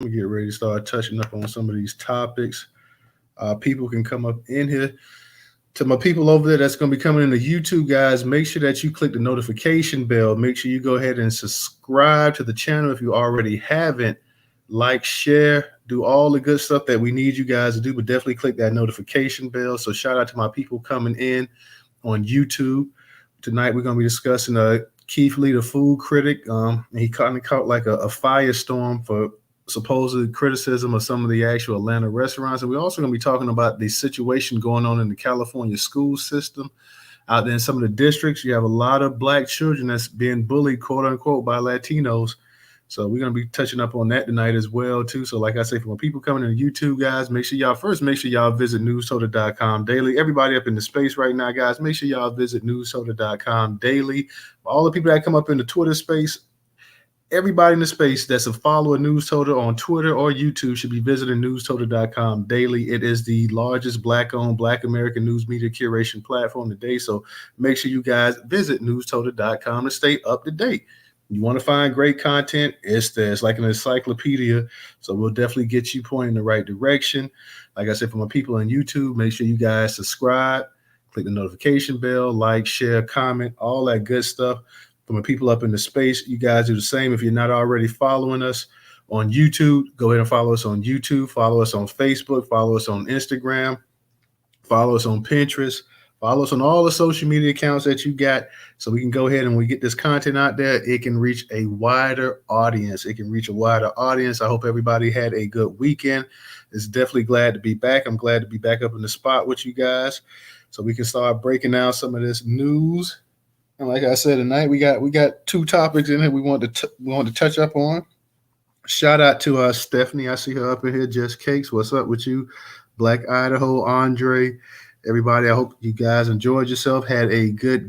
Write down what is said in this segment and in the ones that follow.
We get ready to start touching up on some of these topics. People can come up in here. To my people over there that's going to be coming into YouTube, guys, make sure that you click the notification bell. Make sure you go ahead and subscribe to the channel if you already haven't. Like, share, do all the good stuff that we need you guys to do, but definitely click that notification bell. So shout out to my people coming in on YouTube. Tonight we're going to be discussing Keith Lee, the food critic. He kind of caught like a firestorm for supposed criticism of some of the actual Atlanta restaurants. And we're also going to be talking about the situation going on in the California school system. Out there in some of the districts, you have a lot of black children that's being bullied, quote unquote, by Latinos. So we're going to be touching up on that tonight as well, too. So like I say, for when people coming into YouTube, guys, make sure y'all visit newstoter.com daily. Everybody up in the space right now, guys, make sure y'all visit newstoter.com daily. All the people that come up in the Twitter space, everybody in the space that's a follower of Newstoter on Twitter or YouTube should be visiting newstoter.com daily. It is the largest Black-owned, Black American news media curation platform today. So make sure you guys visit newstoter.com to stay up to date. You want to find great content, it's there. It's like an encyclopedia. So we'll definitely get you pointing in the right direction. Like I said, for my people on YouTube, make sure you guys subscribe, click the notification bell, like, share, comment, all that good stuff. For my people up in the space, you guys do the same. If you're not already following us on YouTube, go ahead and follow us on YouTube, follow us on Facebook, follow us on Instagram, follow us on Pinterest, follow us on all the social media accounts that you got, so we can go ahead and we get this content out there. It can reach a wider audience. I hope everybody had a good weekend. It's definitely glad to be back. I'm glad to be back up in the spot with you guys, so we can start breaking down some of this news. And like I said, tonight we got two topics in here we want to touch up on. Shout out to Stephanie. I see her up in here. Just Cakes. What's up with you? Black Idaho, Andre, everybody. I hope you guys enjoyed yourself. Had a good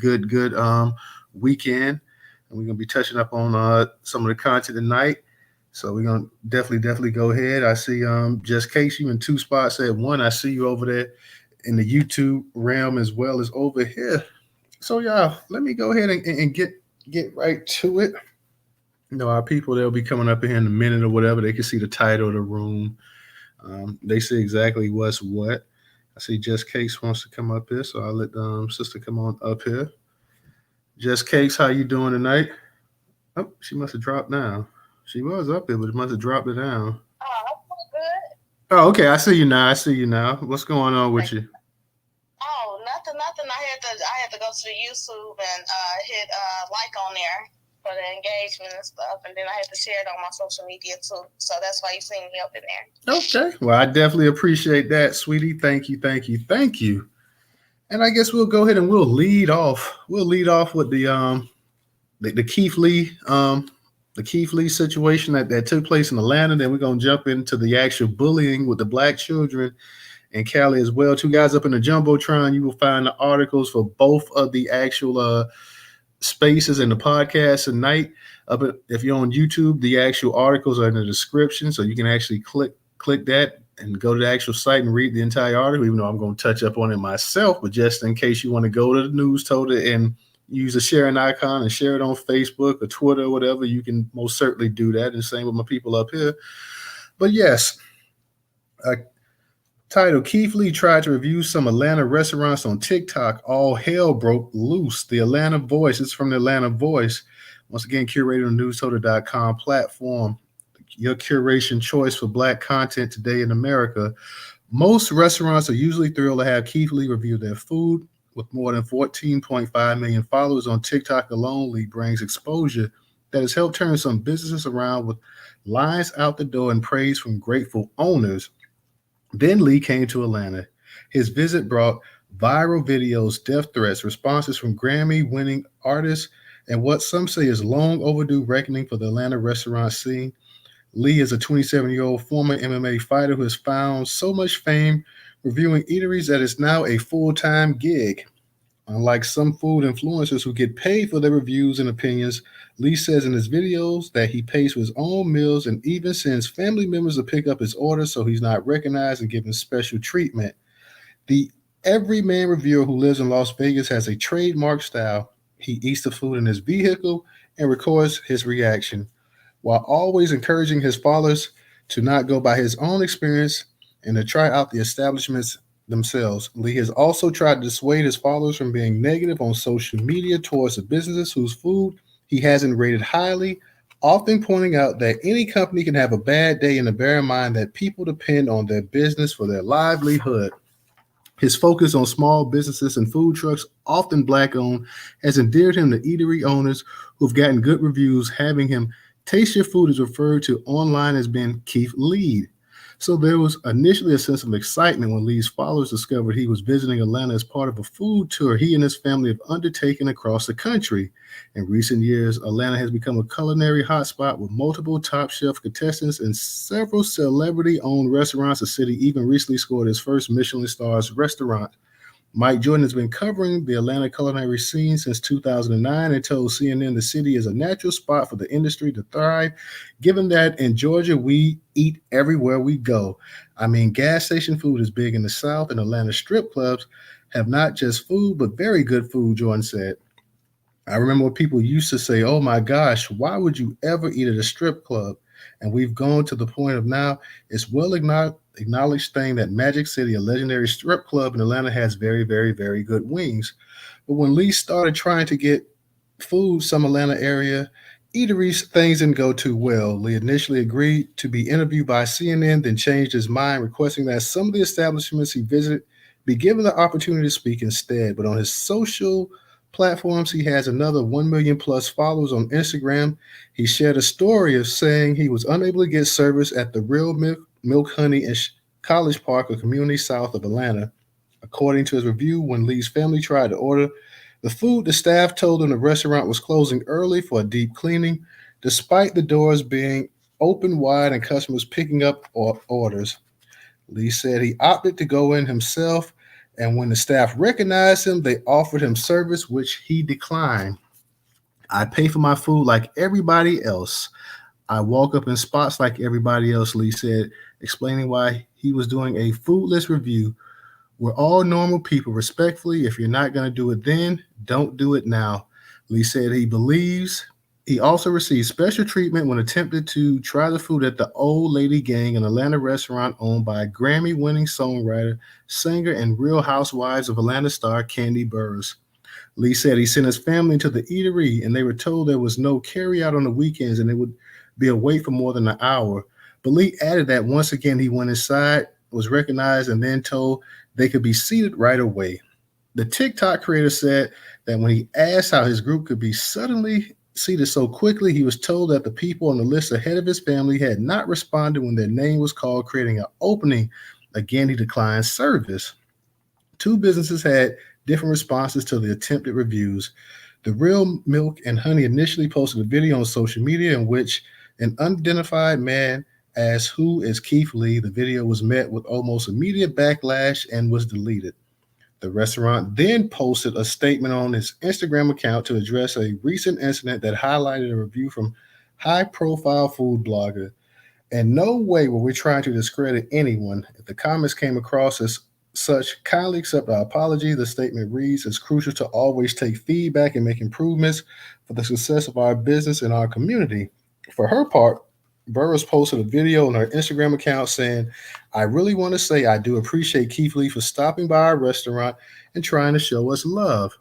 weekend. And we're gonna be touching up on some of the content tonight. So we're gonna definitely go ahead. I see Just Cakes, you in two spots at one. I see you over there in the YouTube realm as well as over here. So y'all, let me go ahead and get right to it. You know, our people, they'll be coming up in here in a minute or whatever. They can see the title of the room. They see exactly what's what. I see Just Cakes wants to come up here, so I'll let sister come on up here. Just Cakes, how you doing tonight? Oh, she must have dropped down. She was up here, but it must have dropped it down. Oh, good. Oh, okay. I see you now. What's going on with you? Oh, nothing. I had to go to YouTube and hit like on there for the engagement and stuff, and then I had to share it on my social media too. So that's why you see me up in there. Okay. Well, I definitely appreciate that, sweetie. Thank you. And I guess we'll go ahead and we'll lead off. We'll lead off with the Keith Lee situation that took place in Atlanta. Then we're gonna jump into the actual bullying with the black children in Cali as well. Two guys up in the jumbotron. You will find the articles for both of the actual spaces in the podcast tonight. If you're on YouTube, the actual articles are in the description, so you can actually click that and go to the actual site and read the entire article. Even though I'm going to touch up on it myself, but just in case you want to go to the Newstoter and use the sharing icon and share it on Facebook or Twitter or whatever, you can most certainly do that. And same with my people up here. But yes, title: Keith Lee tried to review some Atlanta restaurants on TikTok. All hell broke loose. The Atlanta Voice. It's from the Atlanta Voice. Once again, curated on newstoter.com platform. Your curation choice for black content today in America. Most restaurants are usually thrilled to have Keith Lee review their food. With more than 14.5 million followers on TikTok alone, Lee brings exposure that has helped turn some businesses around with lines out the door and praise from grateful owners. Then Lee came to Atlanta. His visit brought viral videos, death threats, responses from Grammy-winning artists, and what some say is long overdue reckoning for the Atlanta restaurant scene. Lee is a 27-year-old former MMA fighter who has found so much fame reviewing eateries that it's now a full-time gig. Unlike some food influencers who get paid for their reviews and opinions, Lee says in his videos that he pays for his own meals and even sends family members to pick up his orders, so he's not recognized and given special treatment. The everyman reviewer who lives in Las Vegas has a trademark style. He eats the food in his vehicle and records his reaction, while always encouraging his followers to not go by his own experience and to try out the establishments themselves. Lee has also tried to dissuade his followers from being negative on social media towards the businesses whose food he hasn't rated highly, often pointing out that any company can have a bad day and to bear in mind that people depend on their business for their livelihood. His focus on small businesses and food trucks, often black owned, has endeared him to eatery owners who've gotten good reviews. Having him taste your food is referred to online as being Keith Lee. So there was initially a sense of excitement when Lee's followers discovered he was visiting Atlanta as part of a food tour he and his family have undertaken across the country. In recent years, Atlanta has become a culinary hotspot with multiple Top Chef contestants and several celebrity-owned restaurants. The city even recently scored its first Michelin stars restaurant. Mike Jordan has been covering the Atlanta culinary scene since 2009 and told CNN the city is a natural spot for the industry to thrive, given that in Georgia we eat everywhere we go. I mean, gas station food is big in the South, and Atlanta strip clubs have not just food, but very good food, Jordan said. I remember when people used to say, oh my gosh, why would you ever eat at a strip club? And we've gone to the point of now it's well acknowledged thing that Magic City, a legendary strip club in Atlanta, has very, very, very good wings. But when Lee started trying to get food, some Atlanta area eateries, things didn't go too well. Lee initially agreed to be interviewed by CNN, then changed his mind, requesting that some of the establishments he visited be given the opportunity to speak instead. But on his social platforms, he has another 1 million plus followers on Instagram. He shared a story of saying he was unable to get service at the Real Milk Honey in College Park, a community south of Atlanta. According to his review, when Lee's family tried to order the food, the staff told them the restaurant was closing early for a deep cleaning, despite the doors being open wide and customers picking up orders. Lee said he opted to go in himself, and when the staff recognized him, they offered him service, which he declined. I pay for my food like everybody else. I walk up in spots like everybody else, Lee said, explaining why he was doing a foodless review. We're all normal people. Respectfully, if you're not going to do it then, don't do it now. Lee said he believes he also received special treatment when attempted to try the food at the Old Lady Gang, an Atlanta restaurant owned by Grammy-winning songwriter, singer, and Real Housewives of Atlanta star Candy Burris. Lee said he sent his family to the eatery, and they were told there was no carry-out on the weekends, and they would be away for more than an hour. But Lee added that once again he went inside, was recognized, and then told they could be seated right away. The TikTok creator said that when he asked how his group could be suddenly seated so quickly, he was told that the people on the list ahead of his family had not responded when their name was called, creating an opening. Again, he declined service. Two businesses had different responses to the attempted reviews. The Real Milk and Honey initially posted a video on social media in which an unidentified man asked, "Who is Keith Lee?" The video was met with almost immediate backlash and was deleted. The restaurant then posted a statement on its Instagram account to address a recent incident that highlighted a review from high-profile food blogger. In no way were we trying to discredit anyone. If the comments came across as such, kindly accept our apology. The statement reads, it's crucial to always take feedback and make improvements for the success of our business and our community. For her part, Burris posted a video on her Instagram account saying, I really want to say I do appreciate Keith Lee for stopping by our restaurant and trying to show us love.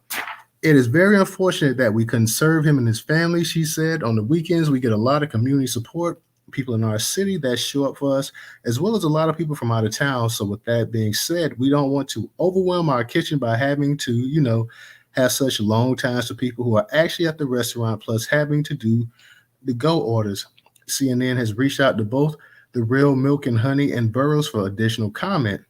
It is very unfortunate that we couldn't serve him and his family, she said. On the weekends, we get a lot of community support, people in our city that show up for us, as well as a lot of people from out of town. So with that being said, we don't want to overwhelm our kitchen by having to, have such long times for people who are actually at the restaurant, plus having to do the go orders. CNN has reached out to both the Real Milk and Honey and Burroughs for additional comment.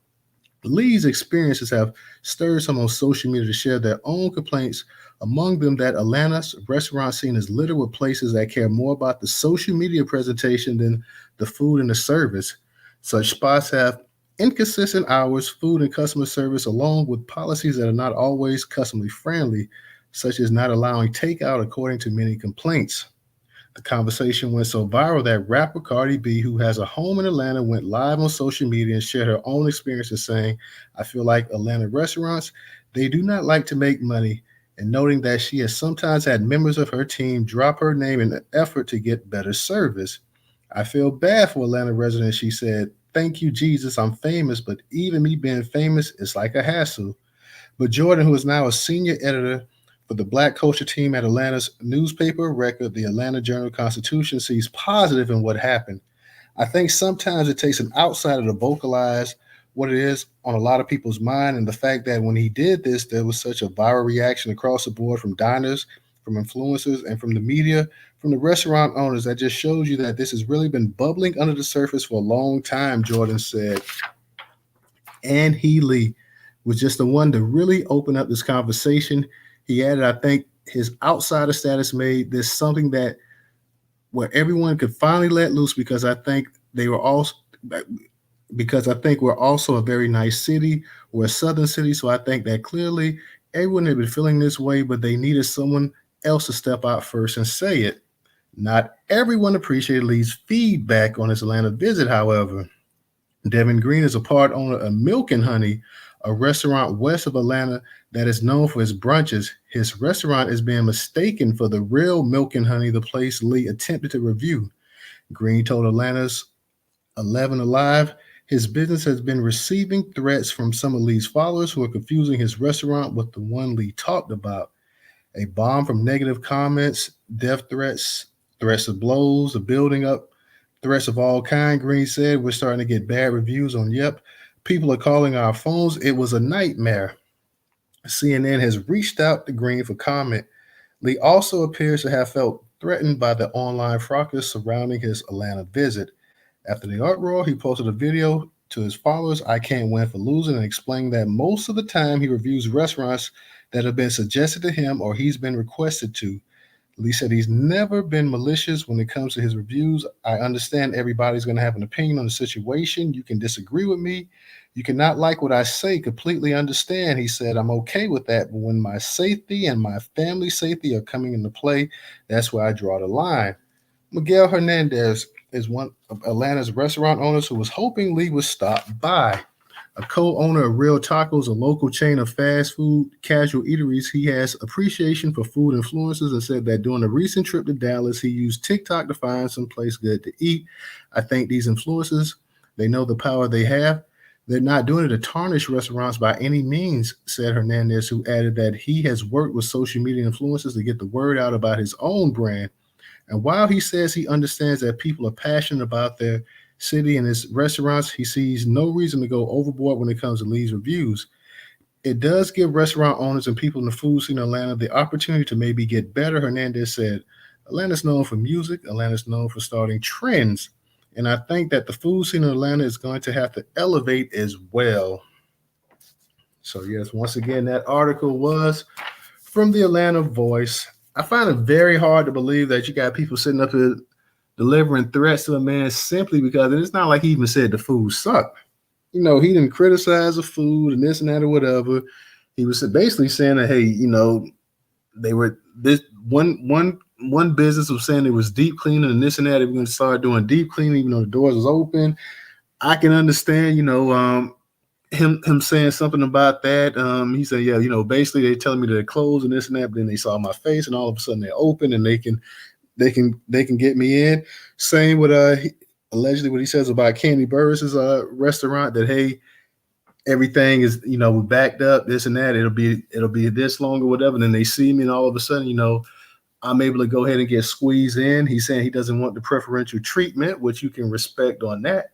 Lee's experiences have stirred some on social media to share their own complaints, among them that Atlanta's restaurant scene is littered with places that care more about the social media presentation than the food and the service. Such spots have inconsistent hours, food and customer service, along with policies that are not always customer friendly, such as not allowing takeout, according to many complaints. The conversation went so viral that rapper Cardi B, who has a home in Atlanta, went live on social media and shared her own experiences saying, I feel like Atlanta restaurants, they do not like to make money, and noting that she has sometimes had members of her team drop her name in an effort to get better service. I feel bad for Atlanta residents, she said. Thank you, Jesus. I'm famous, but even me being famous is like a hassle. But Jordan, who is now a senior editor for the Black culture team at Atlanta's newspaper record, the Atlanta Journal Constitution, sees positive in what happened. I think sometimes it takes an outsider to vocalize what it is on a lot of people's mind. And the fact that when he did this, there was such a viral reaction across the board from diners, from influencers, and from the media, from the restaurant owners, that just shows you that this has really been bubbling under the surface for a long time, Jordan said. And Healy was just the one to really open up this conversation. He added, I think his outsider status made this something that where everyone could finally let loose because I think they were also because I think we're also a very nice city. We're a southern city, so I think that clearly everyone had been feeling this way, but they needed someone else to step out first and say it. Not everyone appreciated Lee's feedback on his Atlanta visit, however. Devin Green is a part owner of Milk and Honey, a restaurant west of Atlanta that is known for its brunches. His restaurant is being mistaken for the real Milk and Honey, the place Lee attempted to review. Green told Atlanta's 11 Alive his business has been receiving threats from some of Lee's followers who are confusing his restaurant with the one Lee talked about. A bomb from negative comments, death threats, threats of blows, a building up, threats of all kind. Green said we're starting to get bad reviews on Yep. People are calling our phones. It was a nightmare. CNN has reached out to Green for comment. Lee also appears to have felt threatened by the online fracas surrounding his Atlanta visit. After the uproar, he posted a video to his followers, I can't win for losing, and explained that most of the time he reviews restaurants that have been suggested to him or he's been requested to. Lee said he's never been malicious when it comes to his reviews. I understand everybody's going to have an opinion on the situation. You can disagree with me. You cannot like what I say, completely understand. He said, I'm okay with that. But when my safety and my family's safety are coming into play, that's where I draw the line. Miguel Hernandez is one of Atlanta's restaurant owners who was hoping Lee would stop by. A co-owner of Real Tacos, a local chain of fast food casual eateries, he has appreciation for food influencers and said that during a recent trip to Dallas, he used TikTok to find some place good to eat. I think these influencers, they know the power they have. They're not doing it to tarnish restaurants by any means, said Hernandez, who added that he has worked with social media influencers to get the word out about his own brand. And while he says he understands that people are passionate about their city and his restaurants, he sees no reason to go overboard when it comes to Lee's reviews. It does give restaurant owners and people in the food scene in Atlanta the opportunity to maybe get better, Hernandez said. Atlanta's known for music. Atlanta's known for starting trends. And I think that the food scene in Atlanta is going to have to elevate as well. So, yes, once again, that article was from the Atlanta Voice. I find it very hard to believe that you got people sitting up here delivering threats to a man simply because it's not like he even said the food sucked. You know, he didn't criticize the food and this and that or whatever. He was basically saying that, hey, you know, they were this one business was saying it was deep cleaning and this and that. They were going to start doing deep cleaning, even though the doors was open. I can understand, you know, him saying something about that. He said, yeah, you know, basically they're telling me they're closed and this and that, but then they saw my face and all of a sudden they're open and they can get me in. Same with allegedly what he says about Candy Burris's restaurant, that hey, everything is, you know, backed up, this and that. It'll be this long or whatever. And then they see me and all of a sudden, you know, I'm able to go ahead and get squeezed in. He's saying he doesn't want the preferential treatment, which you can respect on that.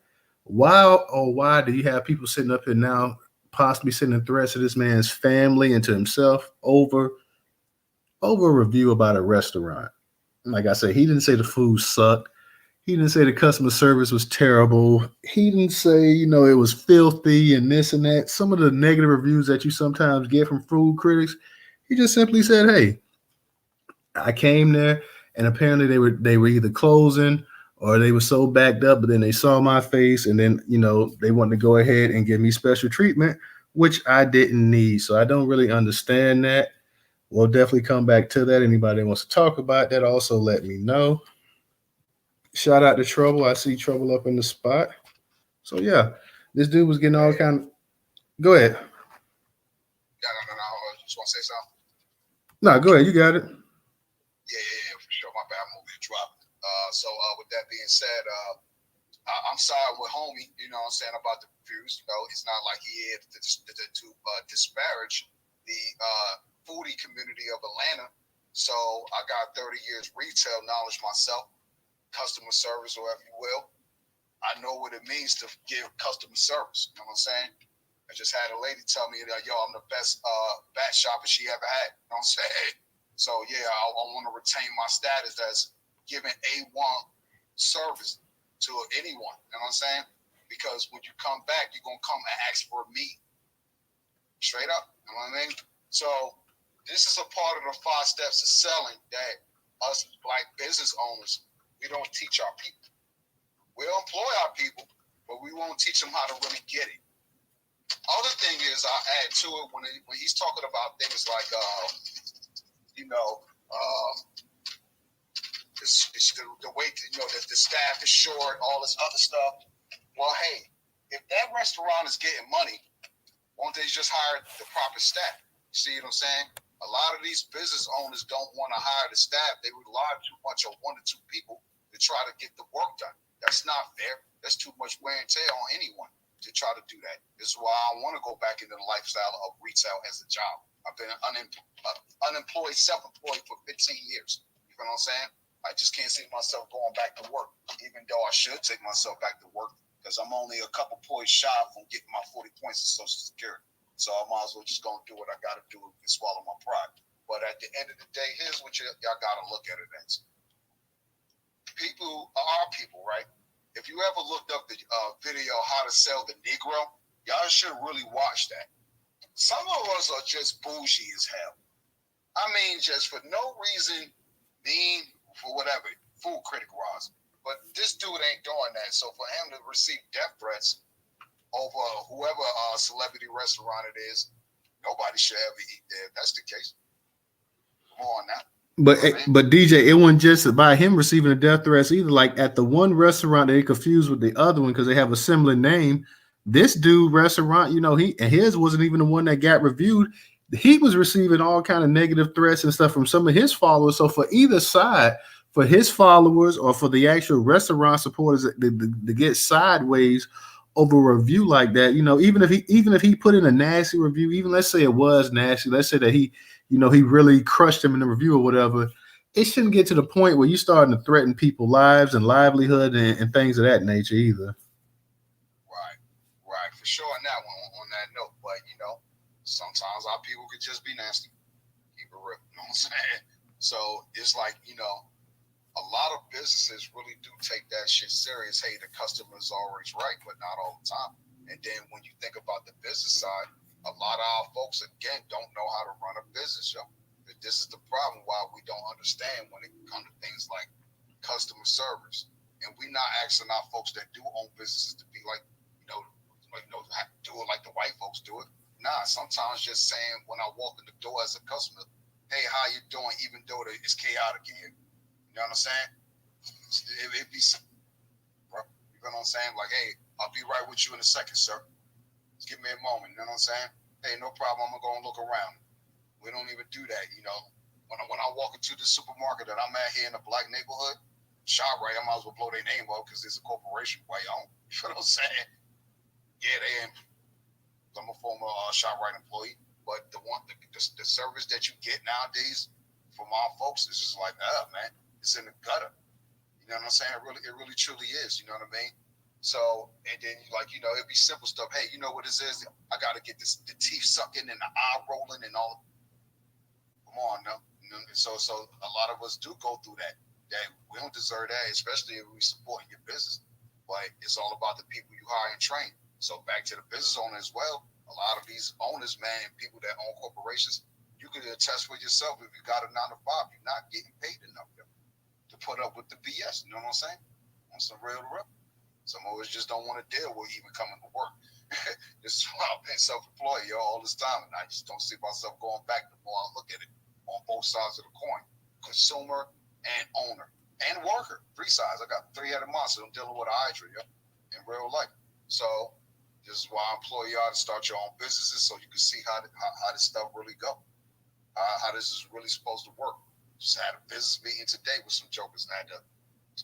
Why do you have people sitting up here now, possibly sending threats to this man's family and to himself over a review about a restaurant? Like I said, he didn't say the food sucked. He didn't say the customer service was terrible. He didn't say, you know, it was filthy and this and that. Some of the negative reviews that you sometimes get from food critics, he just simply said, hey, I came there and apparently they were either closing or they were so backed up, but then they saw my face and then, you know, they wanted to go ahead and give me special treatment, which I didn't need. So I don't really understand that. We'll definitely come back to that. Anybody that wants to talk about that, also let me know. Shout out to Trouble. I see Trouble up in the spot. So yeah, this dude was getting all kind of. Go ahead. Yeah, no. I just want to say something. No, go ahead. You got it. Yeah, for sure. My bad. I'm moving and dropping. with that being said, I'm sorry with homie, you know what I'm saying, about the reviews. You know, it's not like he had to disparage the foodie community of Atlanta. So I got 30 years retail knowledge myself, customer service, or whatever you will. I know what it means to give customer service. You know what I'm saying? I just had a lady tell me that, yo, I'm the best bat shopper she ever had. You know what I'm saying? So, yeah, I want to retain my status as giving A1 service to anyone. You know what I'm saying? Because when you come back, you're going to come and ask for me. Straight up. You know what I mean? So this is a part of the 5 steps of selling that us Black business owners, we don't teach our people. We'll employ our people, but we won't teach them how to really get it. Other thing is, I'll add to it when he's talking about things like, the way that the staff is short, all this other stuff. Well, hey, if that restaurant is getting money, won't they just hire the proper staff? You see what I'm saying? A lot of these business owners don't want to hire the staff. They rely too much on 1 or 2 people to try to get the work done. That's not fair. That's too much wear and tear on anyone to try to do that. This is why I want to go back into the lifestyle of retail as a job. I've been unemployed, self-employed for 15 years. You know what I'm saying? I just can't see myself going back to work, even though I should take myself back to work because I'm only a couple points shy from getting my 40 points of Social Security. So I might as well just go and do what I got to do and swallow my pride. But at the end of the day, here's what y'all got to look at it as. People are people, right? If you ever looked up the video, How to Sell the Negro, y'all should really watch that. Some of us are just bougie as hell. I mean, just for no reason, mean, for whatever, food critic wise. But this dude ain't doing that. So for him to receive death threats over whoever celebrity restaurant it is, nobody should ever eat there. If that's the case. Come on now. But DJ, it wasn't just about him receiving the death threats either. Like at the one restaurant, they confused with the other one because they have a similar name. This dude restaurant, his wasn't even the one that got reviewed. He was receiving all kind of negative threats and stuff from some of his followers. So for either side, for his followers or for the actual restaurant supporters to get sideways over a review like that, even if he put in a nasty review, even let's say it was nasty, let's say that he really crushed him in the review or whatever, it shouldn't get to the point where you're starting to threaten people's lives and livelihood and things of that nature either. Right, for sure on that one, on that note. But, sometimes our people could just be nasty. Keep it real, you know what I'm saying? So it's like, a lot of businesses really do take that shit serious. Hey, the customer is always right, but not all the time. And then when you think about the business side, a lot of our folks, again, don't know how to run a business, yo. This is the problem why we don't understand when it comes to things like customer service. And we're not asking our folks that do own businesses to be do it like the white folks do it. Nah, sometimes just saying when I walk in the door as a customer, hey, how you doing? Even though it's chaotic in here. You know what I'm saying? It'd be simple, bro. You know what I'm saying? Like, hey, I'll be right with you in a second, sir. Just give me a moment. You know what I'm saying? Hey, no problem. I'm going to go and look around. We don't even do that, When I walk into the supermarket that I'm at here in a Black neighborhood, ShopRite, I might as well blow their name up because it's a corporation way on. You know what I'm saying? Yeah, I'm a former ShopRite employee, but the service that you get nowadays from our folks is just like, man, it's in the gutter. You know what I'm saying? It really truly is. You know what I mean? So, and then it'd be simple stuff. Hey, you know what this is? I got to get the teeth sucking and the eye rolling and all. Come on, no. So a lot of us do go through that. We don't deserve that, especially if we support your business. But it's all about the people you hire and train. So back to the business owner as well. A lot of these owners, man, people that own corporations, you can attest for yourself if you got a 9 to 5, you're not getting paid enough to put up with the BS. You know what I'm saying? On some real to real. Some of us just don't want to deal with even coming to work. This is why I've been self-employed, all this time, and I just don't see myself going back the more I look at it on both sides of the coin. Consumer and owner and worker, 3 sides. I got 3-headed monster. I'm dealing with a hydra, in real life. So this is why I employ y'all to start your own businesses so you can see how this stuff really go. How this is really supposed to work. Just had a business meeting today with some jokers and I had to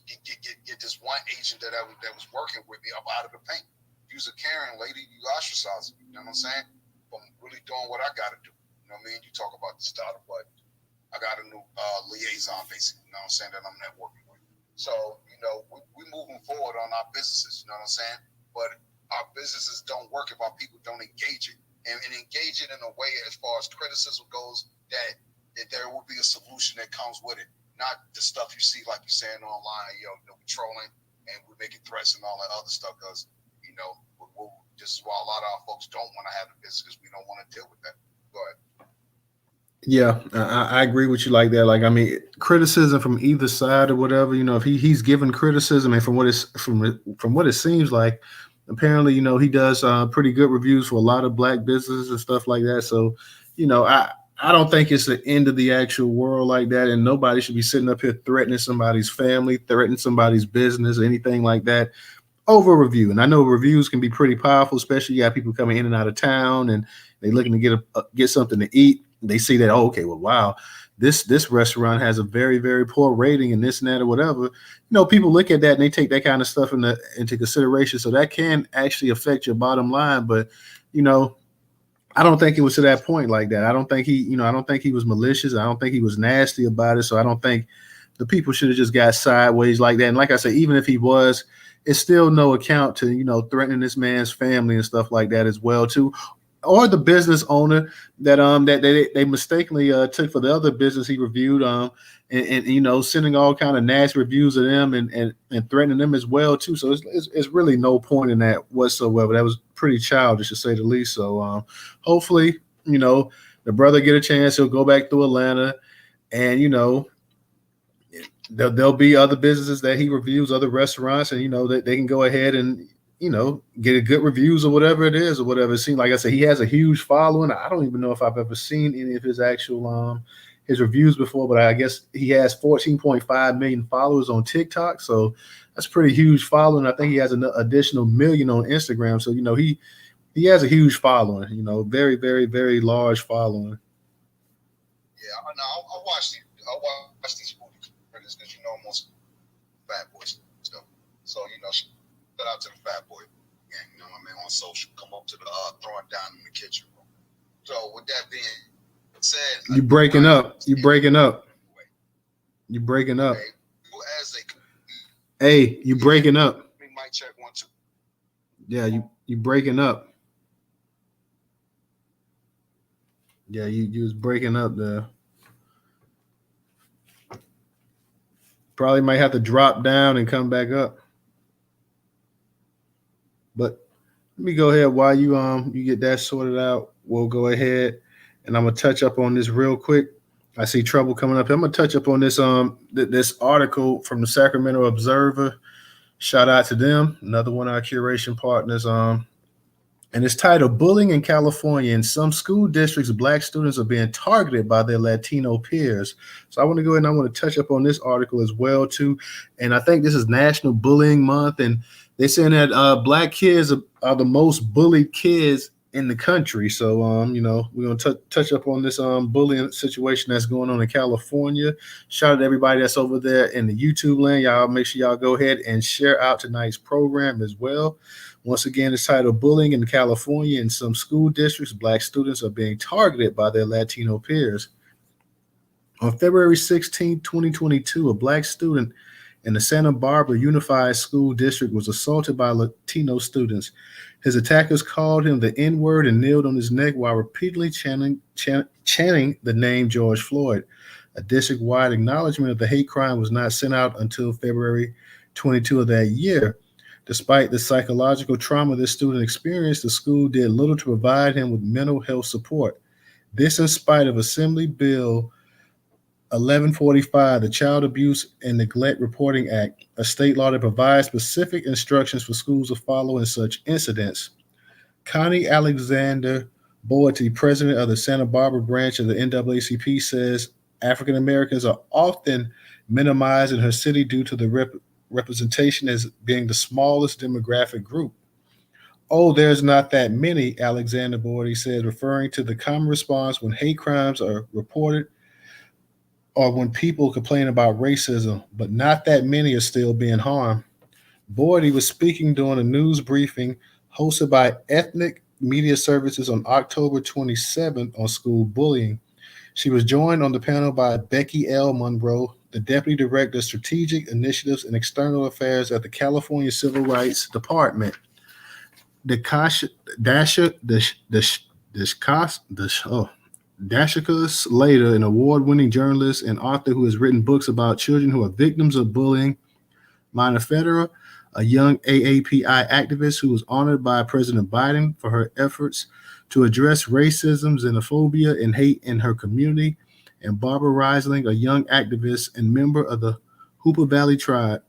get this one agent that was working with me up out of the paint. You was a caring lady, you ostracizing me. You know what I'm saying? From really doing what I got to do. You know what I mean? You talk about the startup, but I got a new liaison, basically. You know what I'm saying? That I'm networking with. So, you know, we moving forward on our businesses. You know what I'm saying? But our businesses don't work if our people don't engage it and engage it in a way as far as criticism goes that there will be a solution that comes with it. Not the stuff you see, like you're saying online, we're trolling and we're making threats and all that other stuff. Because, you know, this is why a lot of our folks don't want to have the business because we don't want to deal with that. Go ahead. Yeah, I agree with you like that. Like, I mean, criticism from either side or whatever, you know, if he's given criticism, and from what it seems like, apparently, you know, he does pretty good reviews for a lot of black businesses and stuff like that. So, you know, I don't think it's the end of the actual world like that, and nobody should be sitting up here threatening somebody's family, threatening somebody's business, or anything like that over a review. And I know reviews can be pretty powerful, especially you got people coming in and out of town and they looking to get something to eat. They see that, oh, okay, well, wow, this restaurant has a very, very poor rating and this and that or whatever. You know, people look at that and they take that kind of stuff into consideration. So that can actually affect your bottom line. But, you know, I don't think it was to that point like that. I don't think he was malicious. I don't think he was nasty about it. So I don't think the people should have just got sideways like that. And like I said, even if he was, it's still no account to, you know, threatening this man's family and stuff like that as well too. Or the business owner that they mistakenly took for the other business he reviewed, and you know, sending all kind of nasty reviews of them and threatening them as well too. So it's really no point in that whatsoever. That was pretty childish to say the least. So hopefully, you know, the brother get a chance. He'll go back to Atlanta, and you know, there'll be other businesses that he reviews, other restaurants, and you know that they can go ahead and, you know, get a good reviews or whatever it is or whatever it seems. Like I said, he has a huge following. I don't even know if I've ever seen any of his actual his reviews before, but I guess he has 14.5 million followers on TikTok. So that's pretty huge following. I think he has an additional million on Instagram. So, you know, he has a huge following, you know, very, very, very large following. Yeah, I know. I watch these movies because, you know, most bad boys stuff. So, you know, shout out to the fat boy, you know what I mean, on social. Come up to the throwing down in the kitchen room. So with that being said, you breaking up. Hey, you breaking up. Mic check 1 2. Yeah, you breaking up. Yeah, you was breaking up there. Probably might have to drop down and come back up. But let me go ahead while you get that sorted out. We'll go ahead and I'm gonna touch up on this real quick. I see trouble coming up. I'm gonna touch up on this this article from the Sacramento Observer. Shout out to them, another one of our curation partners. And it's titled "Bullying in California. In some school districts, Black students are being targeted by their Latino peers." So I want to go ahead and I want to touch up on this article as well too. And I think this is National Bullying Month, and they're saying that Black kids are the most bullied kids in the country. So you know, we're gonna touch up on this bullying situation that's going on in California. Shout out to everybody that's over there in the YouTube land. Y'all make sure y'all go ahead and share out tonight's program as well. Once again, it's titled "Bullying in California. In some school districts, Black students are being targeted by their Latino peers." On February 16, 2022, a Black student in the Santa Barbara Unified School District was assaulted by Latino students. His attackers called him the N-word and kneeled on his neck while repeatedly chanting the name George Floyd. A district-wide acknowledgement of the hate crime was not sent out until February 22 of that year. Despite the psychological trauma this student experienced, the school did little to provide him with mental health support. This in spite of Assembly Bill 1145, the Child Abuse and Neglect Reporting Act, a state law that provides specific instructions for schools to follow in such incidents. Connie Alexander Boity, president of the Santa Barbara branch of the NAACP, says African Americans are often minimized in her city due to the representation as being the smallest demographic group. "Oh, there's not that many," Alexander Boity said, referring to the common response when hate crimes are reported. or when people complain about racism, but not that many are still being harmed. Boyd was speaking during a news briefing hosted by Ethnic Media Services on October 27th on school bullying. She was joined on the panel by Becky L. Monroe, the Deputy Director of Strategic Initiatives and External Affairs at the California Civil Rights Department. Dasha, Dasha, Dashika Slater, an award-winning journalist and author who has written books about children who are victims of bullying. Mina Federer, a young AAPI activist who was honored by President Biden for her efforts to address racism, xenophobia, and hate in her community. And Barbara Risling, a young activist and member of the Hoopa Valley tribe.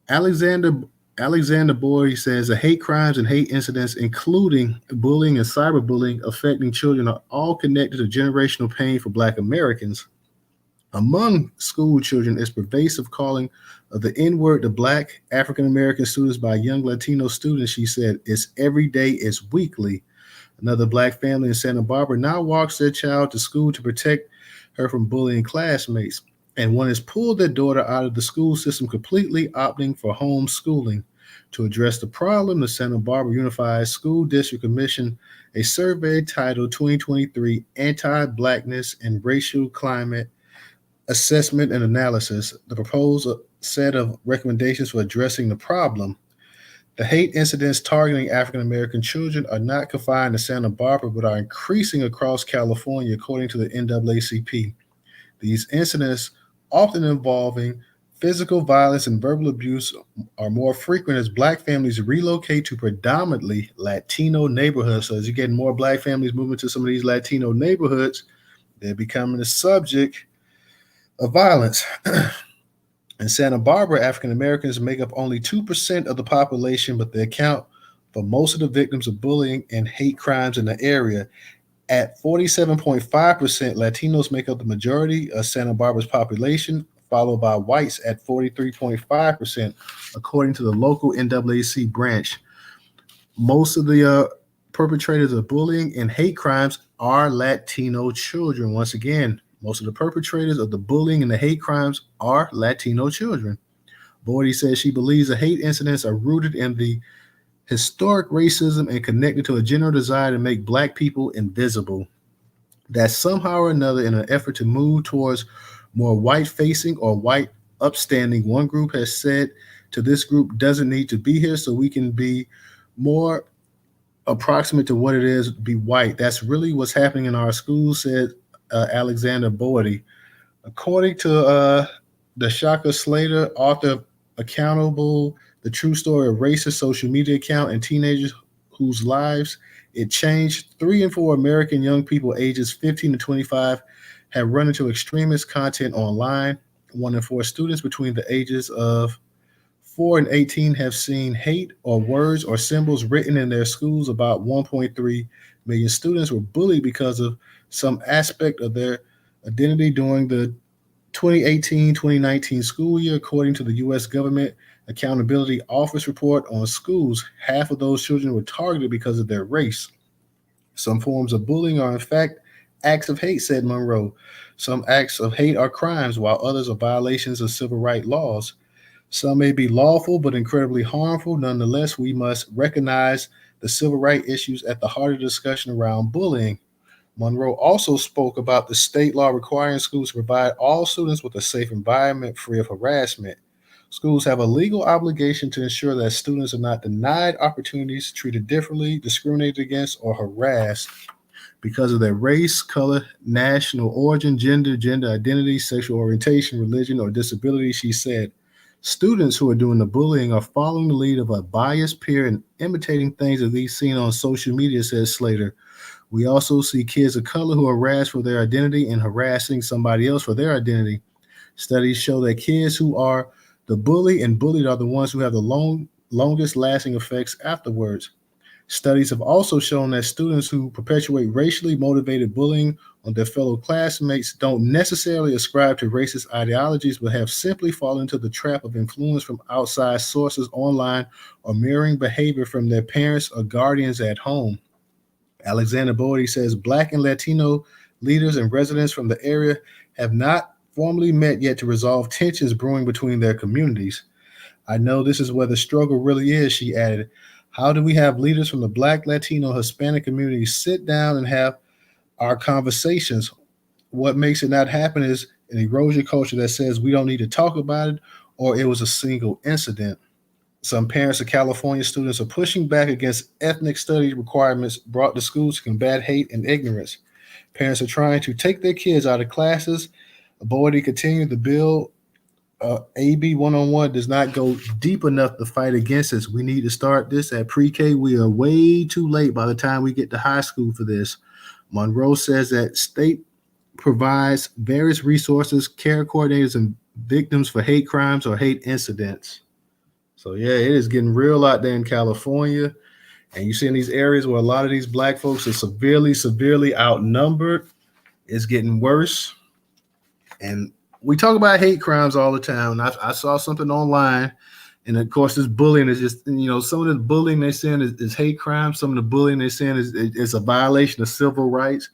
Alexander Boyd says the hate crimes and hate incidents, including bullying and cyberbullying affecting children, are all connected to generational pain for Black Americans. Among school children is pervasive calling of the N-word to Black African American students by young Latino students. She said, "It's every day, it's weekly." Another Black family in Santa Barbara now walks their child to school to protect her from bullying classmates. And one has pulled their daughter out of the school system completely, opting for homeschooling. To address the problem, the Santa Barbara Unified School District commissioned a survey titled 2023 Anti-Blackness and Racial Climate Assessment and Analysis. The proposed set of recommendations for addressing the problem. The hate incidents targeting African American children are not confined to Santa Barbara, but are increasing across California, according to the NAACP. These incidents, often involving physical violence and verbal abuse, are more frequent as Black families relocate to predominantly Latino neighborhoods. So as you're getting more Black families moving to some of these Latino neighborhoods, they're becoming the subject of violence. In Santa Barbara, African Americans make up only 2% of the population, but they account for most of the victims of bullying and hate crimes in the area. At 47.5%, Latinos make up the majority of Santa Barbara's population, followed by whites at 43.5%, according to the local NAACP branch. Most of the perpetrators of bullying and hate crimes are Latino children. Once again, most of the perpetrators of the bullying and the hate crimes are Latino children. Boyd says she believes the hate incidents are rooted in the historic racism and connected to a general desire to make Black people invisible. That somehow or another, in an effort to move towards more white-facing or white upstanding, one group has said to this group doesn't need to be here so we can be more approximate to what it is to be white. That's really what's happening in our schools, said Alexander Boyd. According to Dashaka Slater, author of Accountable, the True Story of Racist Social Media Account and Teenagers Whose Lives It Changed, 3 in 4 American young people ages 15 to 25 have run into extremist content online. 1 in 4 students between the ages of 4 and 18 have seen hate or words or symbols written in their schools. About 1.3 million students were bullied because of some aspect of their identity during the 2018-2019 school year, according to the U.S. Government Accountability Office report on schools. Half of those children were targeted because of their race. Some forms of bullying are, in fact, acts of hate, said Monroe. Some acts of hate are crimes, while others are violations of civil rights laws. Some may be lawful but incredibly harmful. Nonetheless, we must recognize the civil rights issues at the heart of the discussion around bullying. Monroe also spoke about the state law requiring schools to provide all students with a safe environment free of harassment. Schools have a legal obligation to ensure that students are not denied opportunities, treated differently, discriminated against, or harassed because of their race, color, national origin, gender identity, sexual orientation, religion, or disability, she said. Students who are doing the bullying are following the lead of a biased peer and imitating things that they've seen on social media, says Slater. We also see kids of color who are harassed for their identity and harassing somebody else for their identity. Studies show that kids who are the bully and bullied are the ones who have the longest lasting effects afterwards. Studies have also shown that students who perpetuate racially motivated bullying on their fellow classmates don't necessarily ascribe to racist ideologies, but have simply fallen into the trap of influence from outside sources online or mirroring behavior from their parents or guardians at home. Alexander Boyd says Black and Latino leaders and residents from the area have not formally met yet to resolve tensions brewing between their communities. I know this is where the struggle really is, she added. How do we have leaders from the Black, Latino, Hispanic communities sit down and have our conversations? What makes it not happen is an erosion culture that says we don't need to talk about it or it was a single incident. Some parents of California students are pushing back against ethnic study requirements brought to schools to combat hate and ignorance. Parents are trying to take their kids out of classes. Avoiding continue the bill AB 101 does not go deep enough to fight against this. We need to start this at pre K. We are way too late by the time we get to high school for this. Monroe says that state provides various resources, care coordinators, and victims for hate crimes or hate incidents. So, yeah, it is getting real out there in California. And you see in these areas where a lot of these black folks are severely, severely outnumbered, it's getting worse. And we talk about hate crimes all the time. And I saw something online, and of course, this bullying is just, some of the bullying they're saying is hate crime. Some of the bullying they're saying is a violation of civil rights.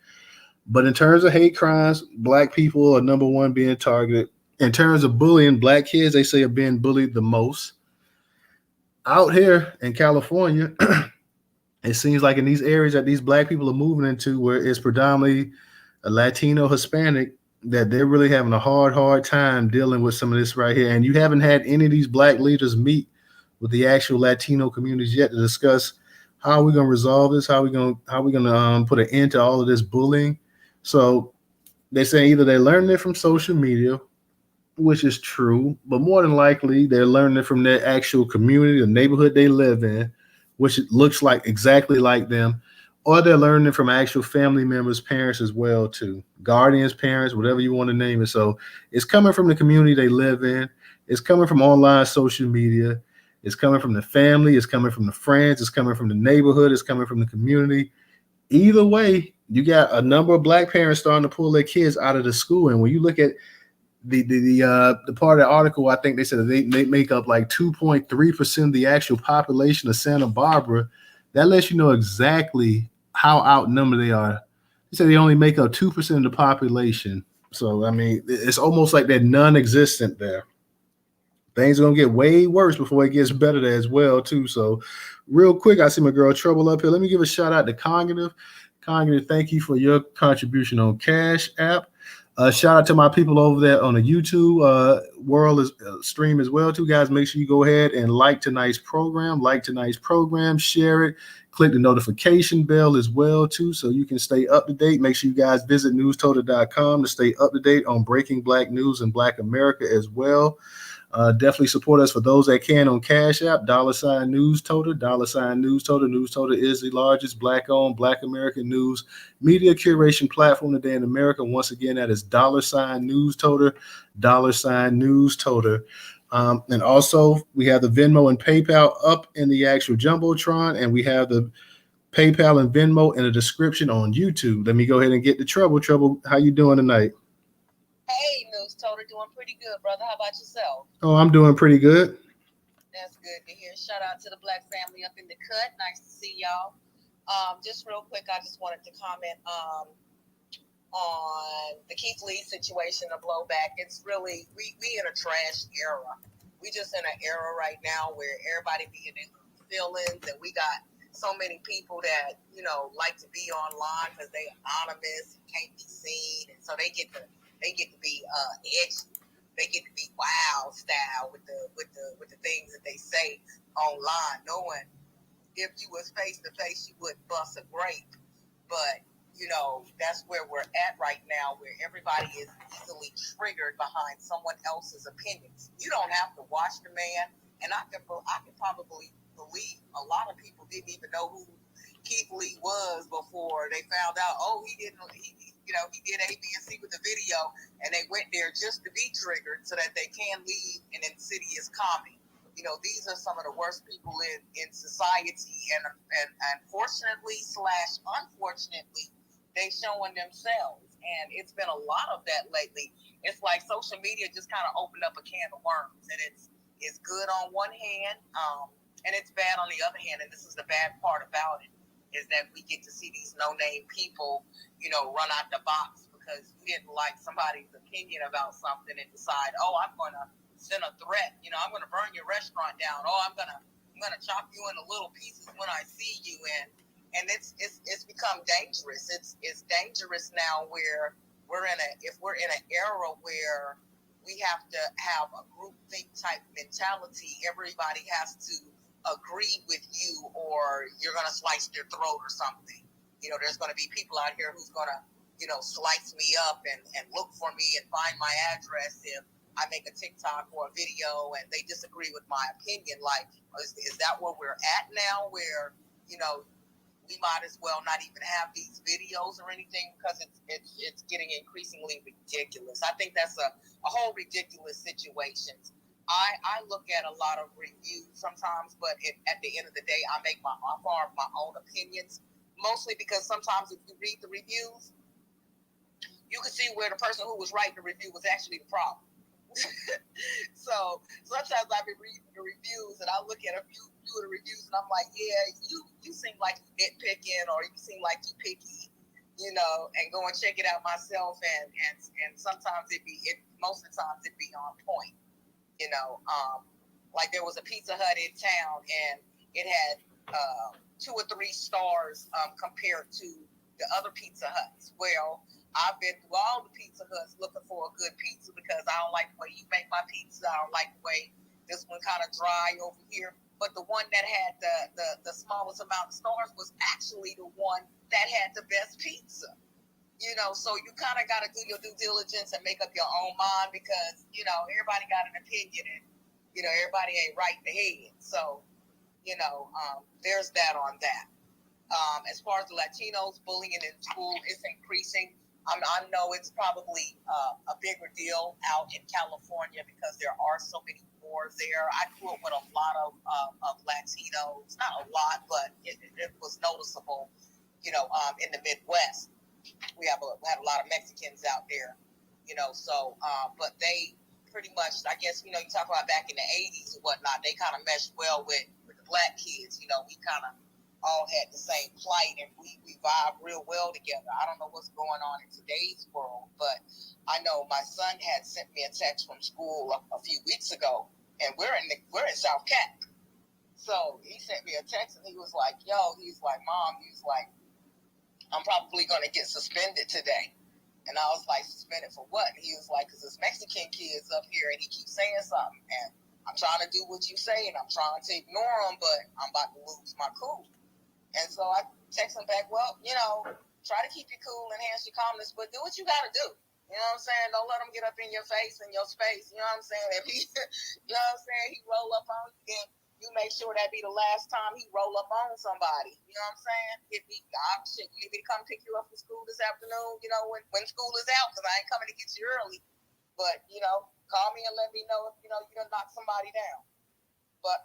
But in terms of hate crimes, black people are number one being targeted. In terms of bullying, black kids, they say, are being bullied the most. Out here in California, it seems like in these areas that these black people are moving into, where it's predominantly a Latino, Hispanic, that they're really having a hard time dealing with some of this right here. And you haven't had any of these black leaders meet with the actual Latino communities yet to discuss how are we going to resolve this, how are we going to put an end to all of this bullying. So they say either they're learning it from social media, which is true, but more than likely they're learning it from their actual community, the neighborhood they live in, which looks like exactly like them, or they're learning it from actual family members, parents as well too, guardians, parents, whatever you want to name it. So it's coming from the community they live in. It's coming from online social media. It's coming from the family. It's coming from the friends. It's coming from the neighborhood. It's coming from the community. Either way, you got a number of black parents starting to pull their kids out of the school. And when you look at the part of the article, I think they said they make up like 2.3% of the actual population of Santa Barbara. That lets you know exactly how outnumbered they are. They said they only make up 2% of the population. So, I mean, it's almost like they're non-existent there. Things are going to get way worse before it gets better there as well, too. So, real quick, I see my girl Trouble up here. Let me give a shout out to Cognitive. Cognitive, thank you for your contribution on Cash App. Shout out to my people over there on the YouTube world stream as well, too, guys. Make sure you go ahead and like tonight's program, share it, click the notification bell as well, too, so you can stay up to date. Make sure you guys visit Newstoter.com to stay up to date on breaking black news in Black America as well. Definitely support us for those that can on Cash App, $Newstoter, $Newstoter. Newstoter is the largest Black-owned Black American news media curation platform today in America. Once again, that is $Newstoter, $Newstoter. And also, we have the Venmo and PayPal up in the actual Jumbotron, and we have the PayPal and Venmo in the description on YouTube. Let me go ahead and get to Trouble. Trouble, how you doing tonight? Hey, Newstoter, doing pretty good, brother. How about yourself? Oh, I'm doing pretty good. That's good to hear. Shout out to the Black family up in the cut. Nice to see y'all. Just real quick, I just wanted to comment on the Keith Lee situation, the blowback. It's really, we in a trash era. We just in an era right now where everybody being in feelings, and we got so many people that, like to be online because they anonymous and can't be seen. And so they get to be edgy. They get to be wild style with the things that they say online, knowing if you was face to face you wouldn't bust a grape. But that's where we're at right now, where everybody is easily triggered behind someone else's opinions. You don't have to watch the man, and I can probably believe a lot of people didn't even know who Keith Lee was before they found out. Oh, he did A, B, and C with the video, and they went there just to be triggered so that they can leave an insidious comment. These are some of the worst people in society, and fortunately / unfortunately, they showing themselves, and it's been a lot of that lately. It's like social media just kind of opened up a can of worms, and it's good on one hand, and it's bad on the other hand. And this is the bad part about it, is that we get to see these no-name people, run out the box because you didn't like somebody's opinion about something and decide, oh, I'm going to send a threat. I'm going to burn your restaurant down. Oh, I'm going to chop you into little pieces when I see you. And it's become dangerous. It's dangerous now where if we're in an era where we have to have a group think type mentality, everybody has to agree with you or you're going to slice their throat or something. There's going to be people out here who's going to, slice me up and look for me and find my address if I make a TikTok or a video and they disagree with my opinion. Like, is that where we're at now where, we might as well not even have these videos or anything because it's getting increasingly ridiculous. I think that's a whole ridiculous situation. I look at a lot of reviews sometimes, but at the end of the day, I form my own opinions, mostly because sometimes if you read the reviews, you can see where the person who was writing the review was actually the problem. So sometimes I be reading the reviews and I look at a few of the reviews and I'm like, yeah, you seem like you nitpicking or you seem like you picky, and go and check it out myself and sometimes most of the times it be on point, like there was a Pizza Hut in town and it had 2 or 3 stars compared to the other Pizza Huts. Well, I've been through all the Pizza Huts looking for a good pizza because I don't like the way you make my pizza. I don't like the way this one kind of dry over here. But the one that had the smallest amount of stars was actually the one that had the best pizza. So you kind of got to do your due diligence and make up your own mind because, everybody got an opinion and, everybody ain't right in the head. So, there's that on that. As far as the Latinos, bullying in school is increasing. I know it's probably a bigger deal out in California because there are so many more there. I grew up with a lot of Latinos, not a lot, but it was noticeable, in the Midwest. We had a lot of Mexicans out there, but they pretty much, I guess, you talk about back in the 80s and whatnot, they kind of meshed well with the black kids. We kind of all had the same plight and we vibe real well together. I don't know what's going on in today's world, but I know my son had sent me a text from school a few weeks ago, and we're in South Cat. So he sent me a text and he was like, he's like, Mom, he's like, I'm probably going to get suspended today. And I was like, suspended for what? And he was like, because this Mexican kid's up here and he keeps saying something. And I'm trying to do what you say and I'm trying to ignore him, but I'm about to lose my cool. And so I text him back, well, try to keep your cool, enhance your calmness, but do what you got to do. You know what I'm saying? Don't let him get up in your face and your space. You know what I'm saying? If he, he roll up on you, then you make sure that be the last time he roll up on somebody. You know what I'm saying? If he, you need me to come pick you up from school this afternoon, when school is out, because I ain't coming to get you early. But, call me and let me know if, you done knock somebody down. But,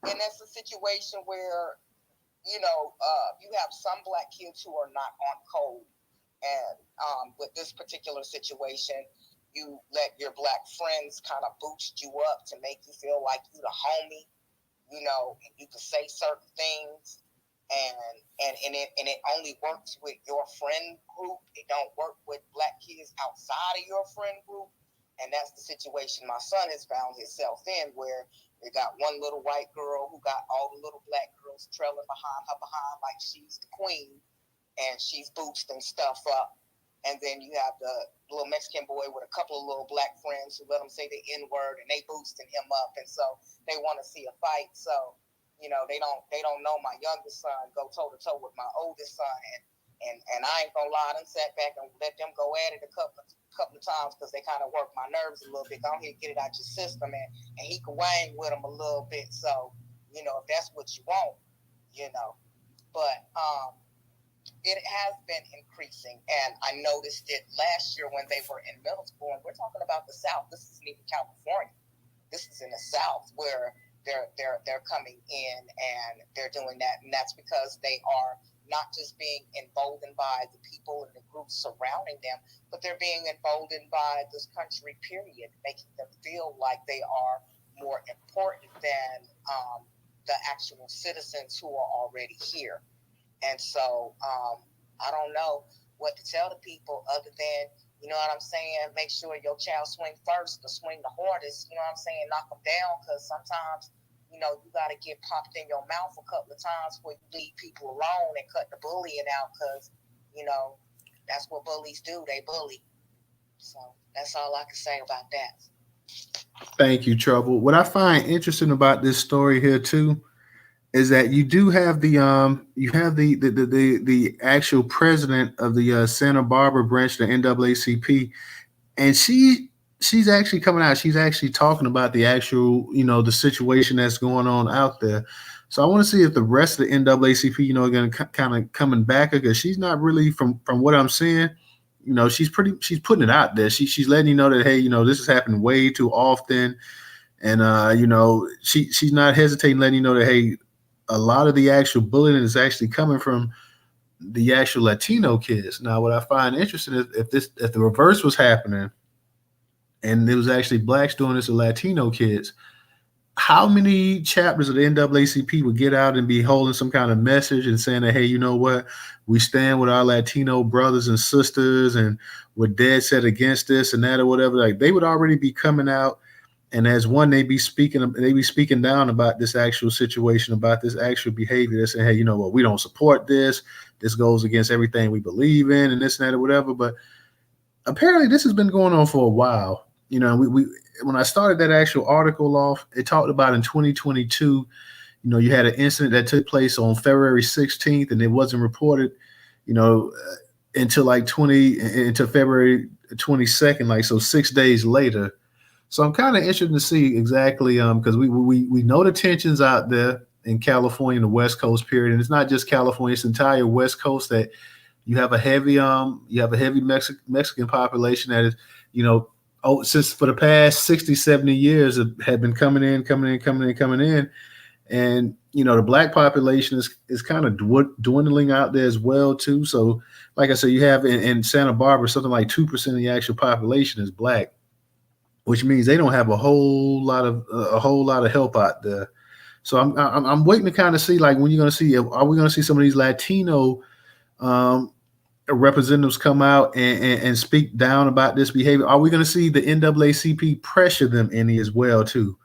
and that's a situation where, you have some black kids who are not on code. And with this particular situation, you let your black friends kind of boost you up to make you feel like you the homie. You can say certain things, and it only works with your friend group. It don't work with black kids outside of your friend group. And that's the situation my son has found himself in, where you got one little white girl who got all the little black girls trailing behind like she's the queen, and she's boosting stuff up. And then you have the little Mexican boy with a couple of little black friends who let him say the N-word, and they boosting him up. And so they want to see a fight. So, they don't know my youngest son go toe to toe with my oldest son. And I ain't gonna lie, I done sat back and let them go at it a couple of times because they kind of work my nerves a little bit. Go ahead, get it out your system, and he can wang with them a little bit. So, if that's what you want, But it has been increasing, and I noticed it last year when they were in middle school. And we're talking about the South. This isn't even California. This is in the South where they're coming in and they're doing that, and that's because they are not just being emboldened by the people and the groups surrounding them, but they're being emboldened by this country, period, making them feel like they are more important than the actual citizens who are already here. And so I don't know what to tell the people other than, you know what I'm saying, make sure your child swing first or swing the hardest, you know what I'm saying, knock them down, because sometimes, you know, you got to get popped in your mouth a couple of times before you leave people alone and cut the bullying out, because, you know, that's what bullies do. They bully. So that's all I can say about that. Thank you, Trouble. What I find interesting about this story here too is that you do have the actual president of the Santa Barbara branch of the NAACP, and she's actually coming out. She's actually talking about the actual, you know, the situation that's going on out there. So I want to see if the rest of the NAACP, you know, are going to kind of coming back, because she's not really, from what I'm seeing, you know, she's putting it out there. She's letting you know that, hey, you know, this is happening way too often, and you know, she's not hesitating, letting you know that, hey, a lot of the actual bullying is actually coming from the actual Latino kids. Now, what I find interesting is if the reverse was happening, and it was actually blacks doing this to Latino kids, how many chapters of the NAACP would get out and be holding some kind of message and saying that, hey, you know what, we stand with our Latino brothers and sisters, and we're dead set against this and that or whatever. Like, they would already be coming out, and as one, they be speaking down about this actual situation, about this actual behavior. They're saying, hey, you know what, we don't support this. This goes against everything we believe in, and this and that or whatever. But apparently this has been going on for a while. You know, we when I started that actual article off, it talked about in 2022, you know, you had an incident that took place on February 16th, and it wasn't reported, you know, until February 22nd, like, so 6 days later. So I'm kind of interested to see exactly, because we know the tensions out there in California, the West Coast period, and it's not just California; it's the entire West Coast, that you have a heavy Mexican population that is, you know, since for the past 60, 70 years have been coming in, and you know, the black population is kind of dwindling out there as well too. So, like I said, you have in Santa Barbara something like 2% of the actual population is black, which means they don't have a whole lot of help out there. So I'm waiting to kind of see, like, when you're going to see, are we going to see some of these Latino representatives come out and speak down about this behavior? Are we going to see the NAACP pressure them any as well too?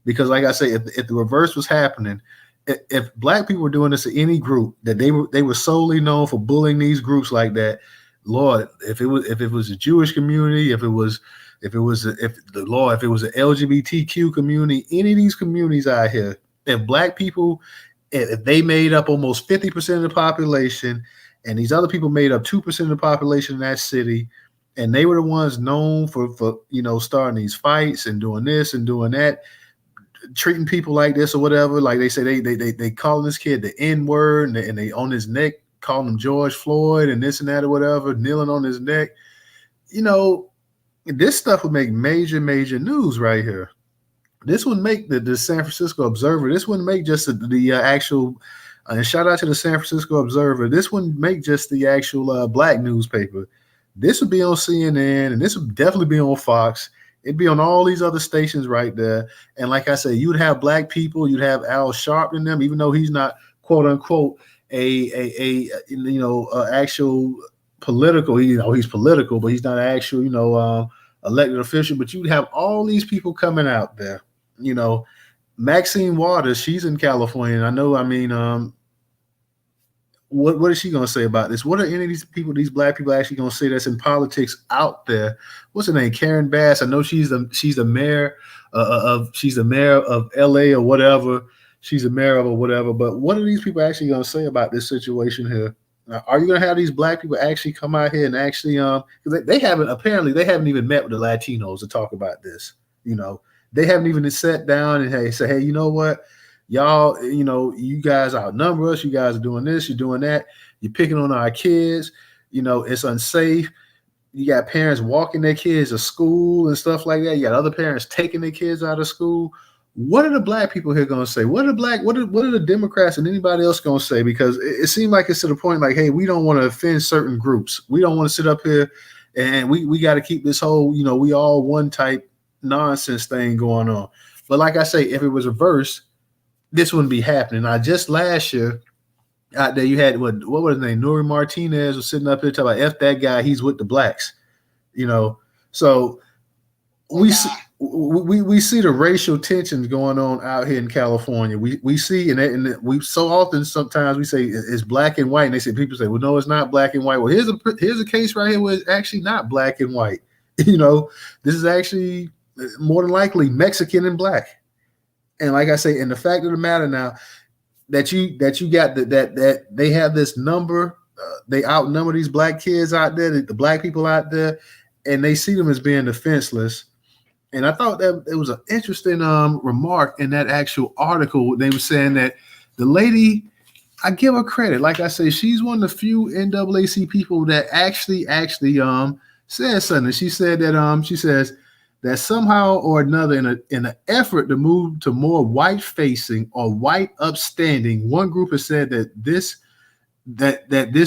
Because, like I say, if the reverse was happening, if black people were doing this to any group, that they were solely known for bullying these groups like that, Lord, if it was a Jewish community, if it was the LGBTQ community, any of these communities out here, if black people, if they made up almost 50% of the population, and these other people made up 2% of the population in that city, and they were the ones known for you know, starting these fights and doing this and doing that, treating people like this or whatever, like they say they calling this kid the N-word, and they on his neck calling him George Floyd and this and that or whatever, kneeling on his neck, you know, this stuff would make major news right here. This would make the San Francisco Observer. This wouldn't make just the actual, and shout out to the San Francisco Observer. This wouldn't make just the actual black newspaper. This would be on CNN, and this would definitely be on Fox. It'd be on all these other stations right there. And like I say, you would have black people. You'd have Al Sharpton them, even though he's not, quote unquote, a actual political. You know, he's political, but he's not an actual, you know, elected official. But you'd have all these people coming out there. You know, Maxine Waters, she's in California. And I know, I mean, what is she going to say about this? What are any of these people, these black people, actually going to say that's in politics out there? What's her name? Karen Bass. I know she's the mayor of LA or whatever. She's the mayor of or whatever. But what are these people actually going to say about this situation here? Now, are you going to have these black people actually come out here and actually, because they haven't even met with the Latinos to talk about this. You know, they haven't even sat down and say, hey, you know what? Y'all, you know, you guys outnumber us. You guys are doing this, you're doing that. You're picking on our kids. You know, it's unsafe. You got parents walking their kids to school and stuff like that. You got other parents taking their kids out of school. What are the black people here going to say? What are the Democrats and anybody else going to say? Because it seems like it's to the point like, hey, we don't want to offend certain groups. We don't want to sit up here and we got to keep this whole, you know, we all one type nonsense thing going on. But like I say, if it was reversed, this wouldn't be happening. Now, just last year, out there. You had what was his name? Nuri Martinez was sitting up here talking about F that guy. He's with the blacks. So we see, we see the racial tensions going on out here in California. We see and we so often sometimes we say it's black and white, and they say people say, well, no, it's not black and white. Well, here's a case right here where it's actually not black and white. This is actually more than likely Mexican and black. And like I say, and the fact of the matter now that you got that they have this number, they outnumber these black kids out there, the black people out there, and they see them as being defenseless. And I thought that it was an interesting remark in that actual article. They were saying that the lady, I give her credit. Like I say, she's one of the few NAACP people that actually said something. She said that she says that somehow or another, in an effort to move to more white facing or white upstanding, one group has said that this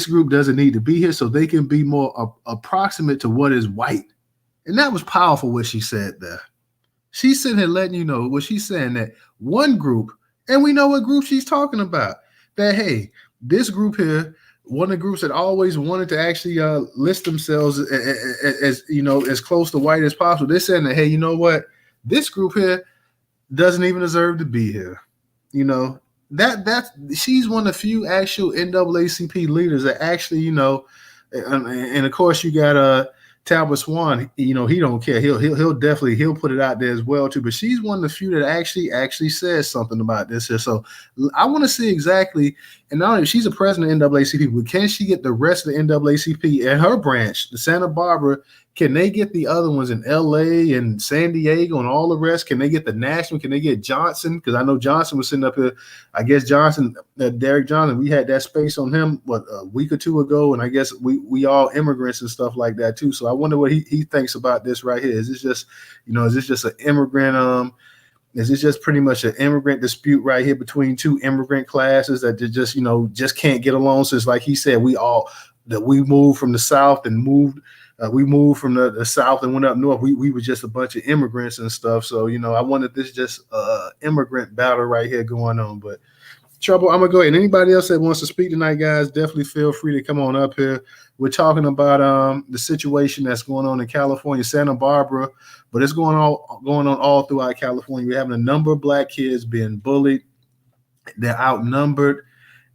group doesn't need to be here, so they can be more approximate to what is white. And that was powerful what she said there. She's sitting here letting you know what she's saying, that one group, and we know what group she's talking about, that, hey, this group here, one of the groups that always wanted to actually list themselves as as close to white as possible. They're saying that, hey, you know what? This group here doesn't even deserve to be here. That she's one of the few actual NAACP leaders that actually, and of course you got Talbot Swan, he don't care. He'll definitely put it out there as well too. But she's one of the few that actually says something about this here. So I want to see exactly, and not only she's a president of NAACP, but can she get the rest of the NAACP and her branch, the Santa Barbara? Can they get the other ones in LA and San Diego and all the rest? Can they get the national? Can they get Johnson? Because I know Johnson was sitting up here. I guess Johnson, Derek Johnson, we had that space on him a week or two ago, and I guess we all immigrants and stuff like that too. So I wonder what he thinks about this right here. Is this just, is this just an immigrant? Is this just pretty much an immigrant dispute right here between two immigrant classes that just can't get along? So it's like he said, we moved from the South and moved. We moved from the South and went up north. We were just a bunch of immigrants and stuff. So, I wonder if this is just immigrant battle right here going on. But Trouble, I'm going to go ahead. And anybody else that wants to speak tonight, guys, definitely feel free to come on up here. We're talking about the situation that's going on in California, Santa Barbara, but it's going on all throughout California. We're having a number of black kids being bullied. They're outnumbered.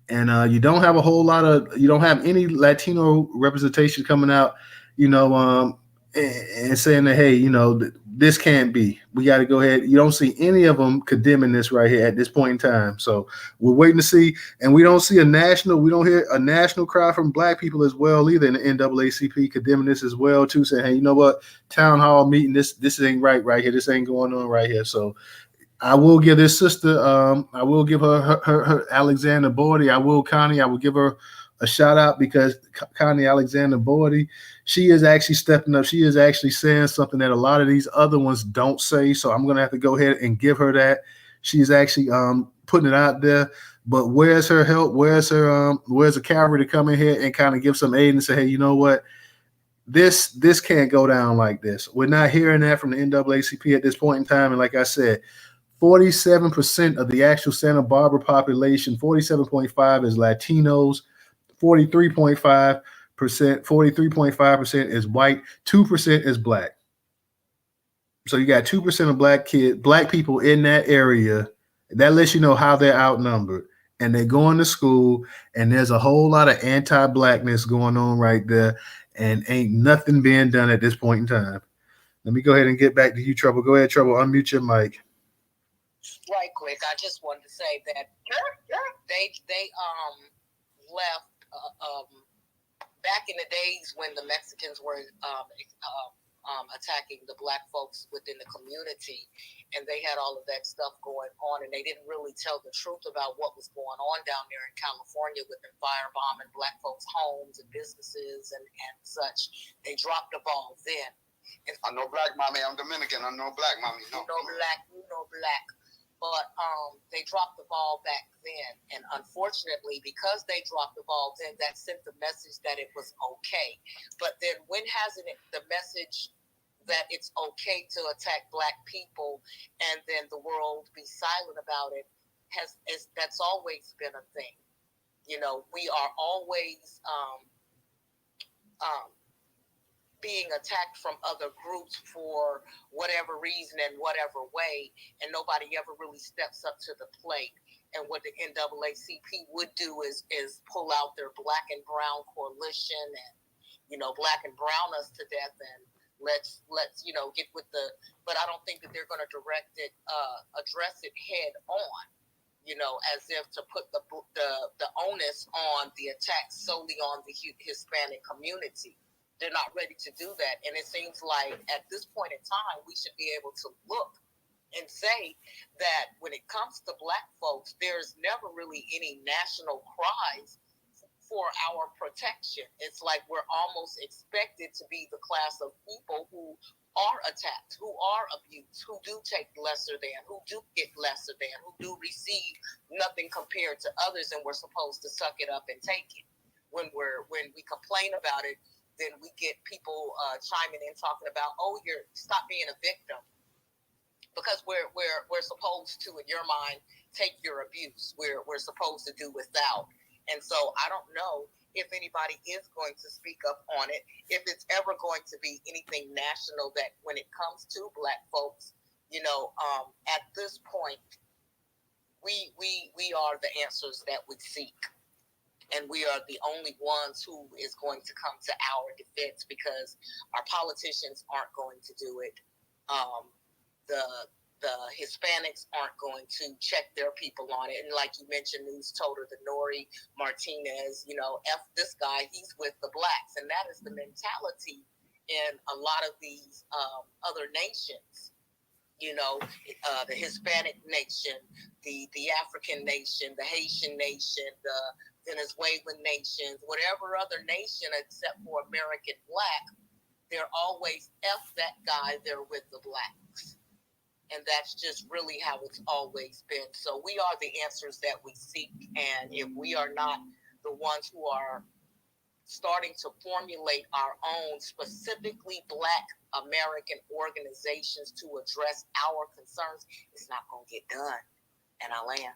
And you don't have any Latino representation coming out, and saying that, hey, this can't be. We got to go ahead. You don't see any of them condemning this right here at this point in time. So we're waiting to see, and we don't hear a national cry from black people as well either in the NAACP condemning this as well too, saying, hey, you know what, town hall meeting, this ain't right here. This ain't going on right here. So I will give this sister, I will give her Alexander Bordy. I will give her a shout out, because Connie Alexander Bordy, she is actually stepping up. She is actually saying something that a lot of these other ones don't say. So I'm going to have to go ahead and give her that. She's actually putting it out there. But where's her help? Where's the cavalry to come in here and kind of give some aid and say, hey, you know what? This can't go down like this. We're not hearing that from the NAACP at this point in time. And like I said, 47% of the actual Santa Barbara population, 47.5 is Latinos, 43.5% is white, 2% is black. So you got 2% of black people in that area. That lets you know how they're outnumbered. And they're going to school, and there's a whole lot of anti-blackness going on right there, and ain't nothing being done at this point in time. Let me go ahead and get back to you, Trouble. Go ahead, Trouble. Unmute your mic. Right quick, I just wanted to say that they left back in the days when the Mexicans were attacking the black folks within the community, and they had all of that stuff going on, and they didn't really tell the truth about what was going on down there in California with them firebombing black folks' homes and businesses and such. They dropped the ball then. And I know black, mommy. I'm Dominican. I know black, mommy. No. You know black. But they dropped the ball back then. And unfortunately, because they dropped the ball then, that sent the message that it was okay. But then when hasn't the message that it's okay to attack black people and then the world be silent about it, that's always been a thing. We are always being attacked from other groups for whatever reason and whatever way, and nobody ever really steps up to the plate. And what the NAACP would do is pull out their black and brown coalition and, black and brown us to death, and let's get with the, but I don't think that they're going to address it head on, as if to put the onus on the attack solely on the Hispanic community. They're not ready to do that. And it seems like at this point in time, we should be able to look and say that when it comes to Black folks, there's never really any national cries for our protection. It's like we're almost expected to be the class of people who are attacked, who are abused, who do take lesser than, who do get lesser than, who do receive nothing compared to others, and we're supposed to suck it up and take it. When we complain about it, then we get people chiming in talking about, stop being a victim, because we're supposed to, in your mind, take your abuse. We're supposed to do without. And so I don't know if anybody is going to speak up on it, if it's ever going to be anything national that when it comes to Black folks, at this point, we are the answers that we seek. And we are the only ones who is going to come to our defense, because our politicians aren't going to do it. The Hispanics aren't going to check their people on it. And like you mentioned, Newstoter, the Nori Martinez, F this guy, he's with the Blacks. And that is the mentality in a lot of these other nations. The Hispanic nation, the African nation, the Haitian nation, the Venezuelan nations, whatever other nation except for American Black, they're always F that guy, they're with the Blacks. And that's just really how it's always been. So we are the answers that we seek. And if we are not the ones who are starting to formulate our own specifically Black American organizations to address our concerns, it's not going to get done. And I land.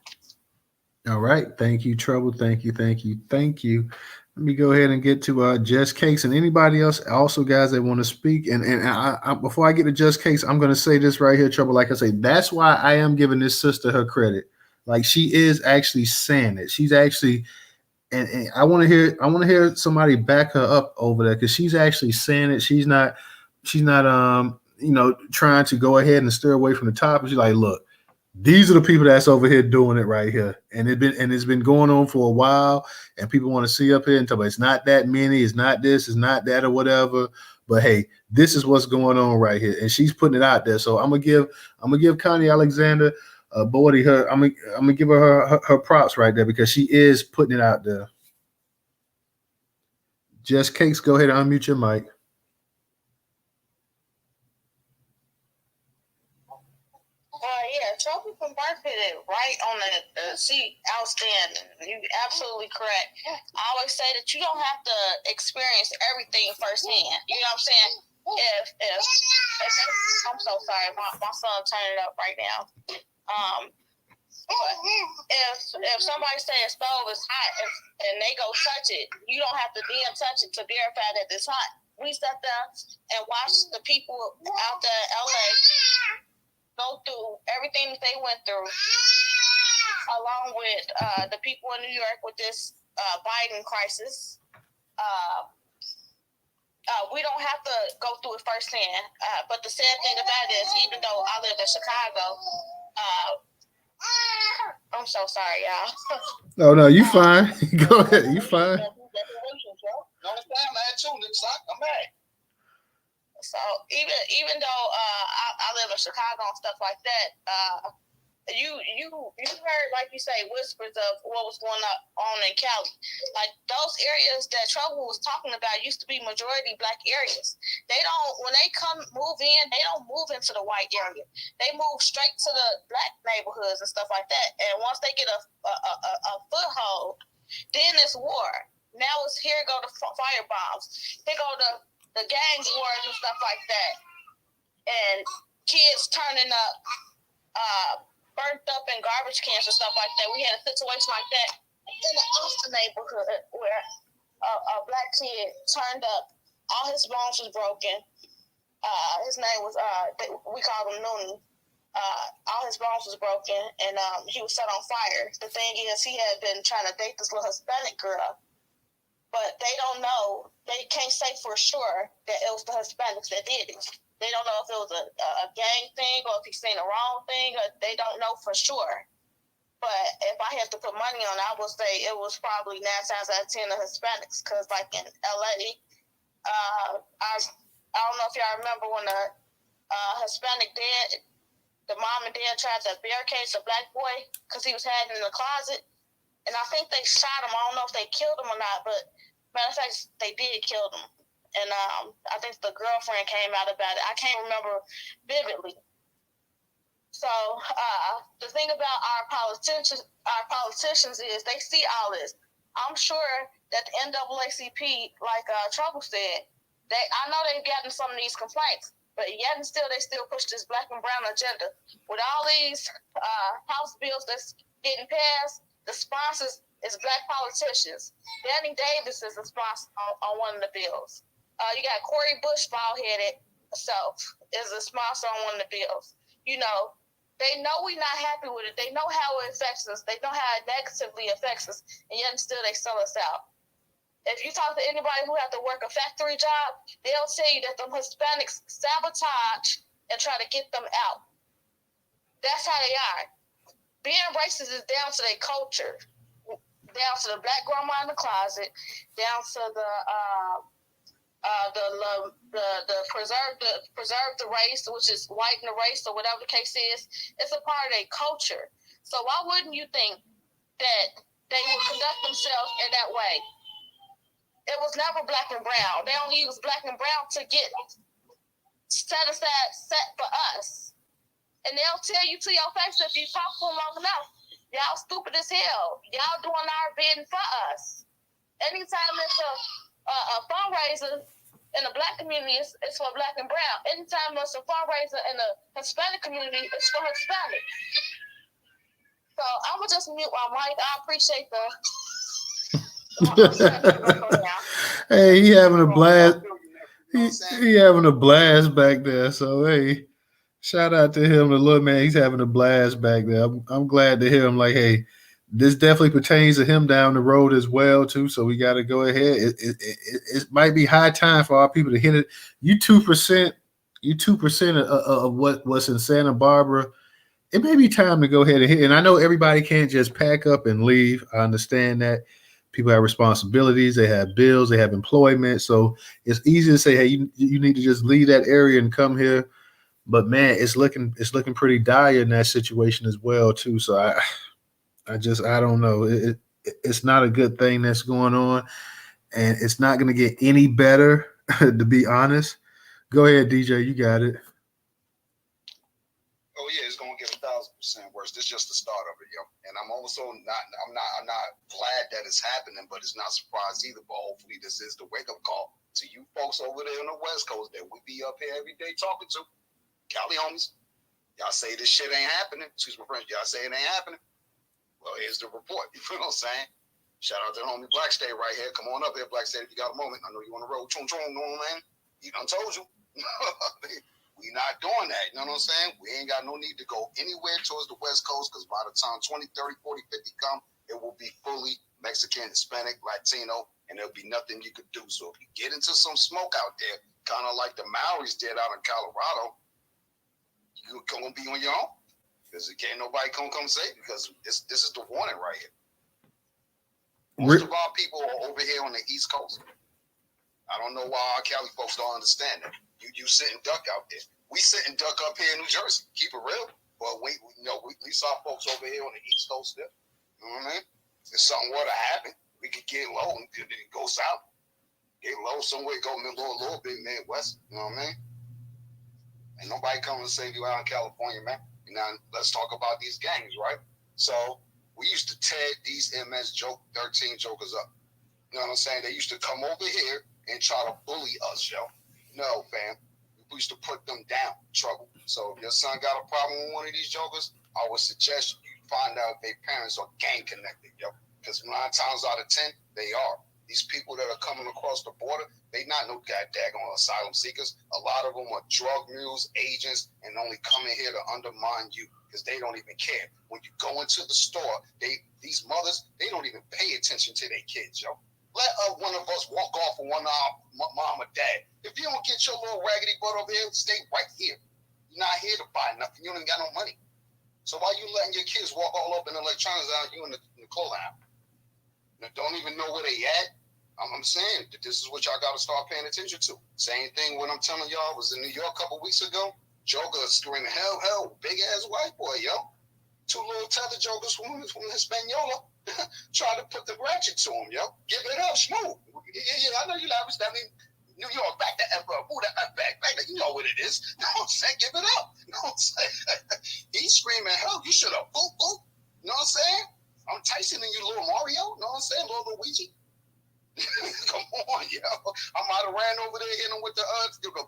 All right. Thank you, Trouble. Thank you. Let me go ahead and get to Just Case and anybody else also, guys, that want to speak. And I before I get to Just Case, I'm going to say this right here, Trouble. Like I say, that's why I am giving this sister her credit. Like, she is actually saying it. She's actually, and I want to hear somebody back her up over there, because she's actually saying it. She's not trying to go ahead and steer away from the topic. She's like, look, these are the people that's over here doing it right here. And it's been going on for a while, and people want to see up here and tell me it's not that many, it's not this, it's not that, or whatever. But hey, this is what's going on right here. And she's putting it out there. So I'm gonna give Connie Alexander Bodie her, I'm gonna give her props right there, because she is putting it out there. Just Cakes, go ahead and unmute your mic. Trouble from Birth hit it right on the seat. Outstanding. You're absolutely correct. I always say that you don't have to experience everything firsthand. You know what I'm saying? If I'm so sorry, my son turned it up right now. But if somebody say a stove is hot and they go touch it, you don't have to then touch it to verify that it's hot. We sat there and watched the people out there in LA go through everything that they went through, along with the people in New York with this Biden crisis. We don't have to go through it firsthand. But the sad thing about it is, even though I live in Chicago, I'm so sorry, y'all. No, you fine. Go ahead, you fine. I'm back. So even though I live in Chicago and stuff like that, you heard, like you say, whispers of what was going on in Cali. Like, those areas that Trouble was talking about used to be majority Black areas. They don't, when they move in, they don't move into the white area. They move straight to the Black neighborhoods and stuff like that. And once they get a foothold, then it's war. Now it's here go the fire bombs. Here go the gang wars and stuff like that. And kids turning up, burnt up in garbage cans and stuff like that. We had a situation like that in the Austin neighborhood where a black kid turned up. All his bones was broken. His name was, we called him Noonie. All his bones was broken, and he was set on fire. The thing is, he had been trying to date this little Hispanic girl, but they don't know. They can't say for sure that it was the Hispanics that did it. They don't know if it was a gang thing or if he's saying the wrong thing, or they don't know for sure. But if I have to put money on it, I would say it was probably 9 times out of 10 of Hispanics, because like in LA, I don't know if y'all remember when the Hispanic dad, the mom and dad tried to barricade the black boy because he was hiding in the closet. And I think they shot him. I don't know if they killed him or not, but matter of fact, they did kill him. And I think the girlfriend came out about it. I can't remember vividly. So the thing about our politicians is they see all this. I'm sure that the NAACP, like Trouble said, I know they've gotten some of these complaints, but yet and still they still push this black and brown agenda. With all these House bills that's getting passed, the sponsors is black politicians. Danny Davis is a sponsor on one of the bills. You got Cori Bush, bald-headed self, is a sponsor on one of the bills. You know, they know we're not happy with it. They know how it affects us. They know how it negatively affects us, and yet and still they sell us out. If you talk to anybody who has to work a factory job, they'll tell you that the Hispanics sabotage and try to get them out. That's how they are. Being racist is down to their culture, down to the black grandma in the closet, down to the preserve the race, which is whiten the race or whatever the case is. It's a part of their culture. So why wouldn't you think that they would conduct themselves in that way? It was never black and brown. They only use black and brown to get set for us. And they'll tell you to your face if you talk for long enough, y'all stupid as hell. Y'all doing our bidding for us. Anytime it's a fundraiser in the black community, it's for black and brown. Anytime it's a fundraiser in the Hispanic community, it's for Hispanic. So I'm going to just mute my mic. I appreciate the... Hey, he having a blast. He having a blast back there. So hey, shout out to him, the little man. He's having a blast back there. I'm glad to hear him. Like, hey, this definitely pertains to him down the road as well too. So we got to go ahead. It might be high time for our people to hit it. You 2%. You 2% of what's in Santa Barbara. It may be time to go ahead and hit. And I know everybody can't just pack up and leave. I understand that. People have responsibilities, they have bills, they have employment. So it's easy to say, hey, you need to just leave that area and come here. But man, it's looking pretty dire in that situation as well, too. So I don't know. It's not a good thing that's going on, and it's not going to get any better, to be honest. Go ahead, DJ, you got it. Oh yeah, it's gonna get 1,000% worse. This is just the start of it, yo. And I'm also I'm not glad that it's happening, but it's not surprised either. But hopefully this is the wake-up call to you folks over there on the West Coast that we be up here every day talking to. Cali homies. Y'all say this shit ain't happening. Excuse my French. Y'all say it ain't happening. Well, here's the report. You know what I'm saying? Shout out to the homie Black State right here. Come on up here, Black State, if you got a moment. I know you on the road. Chung, you know what I mean? He done told you. We not doing that. You know what I'm saying? We ain't got no need to go anywhere towards the West Coast, because by the time 20, 30, 40, 50 come, it will be fully Mexican, Hispanic, Latino, and there'll be nothing you could do. So if you get into some smoke out there, kind of like the Maoris did out in Colorado, you're going to be on your own, because can't nobody come say it, because this is the warning right here. Most of our people are over here on the East Coast. I don't know why our Cali folks don't understand that. You sit and duck out there. We sit and duck up here in New Jersey. Keep it real. But we saw folks over here on the East Coast there. You know what I mean? If something were to happen, we could get low and go south. Get low somewhere, go a little bit Midwest. You know what I mean? Ain't nobody coming to save you out in California, man. Now, let's talk about these gangs, right? So we used to tear these MS-13 jokers up. You know what I'm saying? They used to come over here and try to bully us, yo. No, fam. We used to put them down, trouble. So if your son got a problem with one of these jokers, I would suggest you find out if their parents are gang connected, yo. Because 9 times out of 10, they are. These people that are coming across the border, they not no daggone asylum seekers. A lot of them are drug mules, agents, and only coming here to undermine you because they don't even care. When you go into the store, these mothers, they don't even pay attention to their kids, yo. Let one of us walk off with one arm, mom or dad. If you don't get your little raggedy butt over here, stay right here. You're not here to buy nothing. You don't got no money. So why you letting your kids walk all up in electronics out, you in the clothing aisle? Don't even know where they at. I'm saying that this is what y'all got to start paying attention to. Same thing when I'm telling y'all was in New York a couple weeks ago. Joker screaming, hell, big ass white boy, yo. 2 little tether jokers from Hispaniola tried to put the ratchet to him, yo. Give it up, smooth. Yeah, I know you lavish. I mean, New York, back the F up. Who the F back? You know what it is. You know what I'm saying? Give it up. You know what I'm saying? He's screaming, hell, you should have boop. You know what I'm saying? I'm Tyson and you little Mario. You know what I'm saying? Little Luigi. Come on, yo. I might have ran over there, hit him with the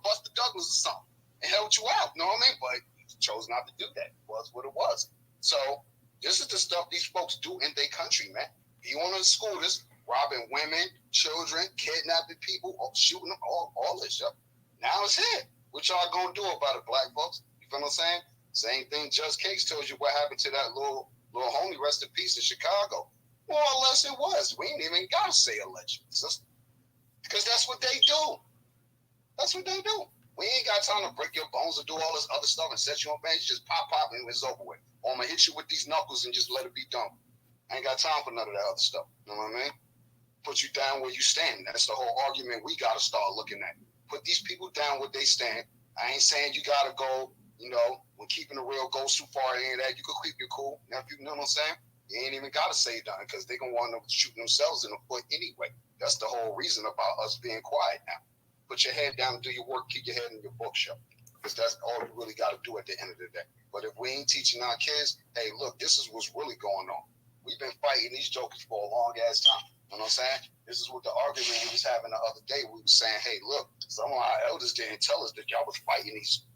Buster Douglas or something and helped you out. You know what I mean? But he chose not to do that. It was what it was. So this is the stuff these folks do in their country, man. Be on the scooters, robbing women, children, kidnapping people, shooting them, all this stuff. Now it's here. What y'all gonna do about it, black folks? You feel what I'm saying? Same thing Just Case tells you what happened to that little homie, rest in peace, in Chicago. More or less it was. We ain't even gotta say alleged. Because that's what they do. That's what they do. We ain't got time to break your bones or do all this other stuff and set you on bench. Just pop and it's over with. Or I'm gonna hit you with these knuckles and just let it be done. I ain't got time for none of that other stuff. You know what I mean? Put you down where you stand. That's the whole argument we gotta start looking at. Put these people down where they stand. I ain't saying you gotta go, when keeping the real goes too far and that, you could keep your cool. Now, you know what I'm saying? You ain't even gotta say nothing because they gonna want to shoot themselves in the foot anyway. That's the whole reason about us being quiet now. Put your head down and do your work, keep your head in your bookshelf. Because that's all you really gotta do at the end of the day. But if we ain't teaching our kids, hey, look, this is what's really going on. We've been fighting these jokers for a long ass time. You know what I'm saying? This is what the argument we was having the other day. We was saying, hey, look, some of our elders didn't tell us that y'all was fighting these.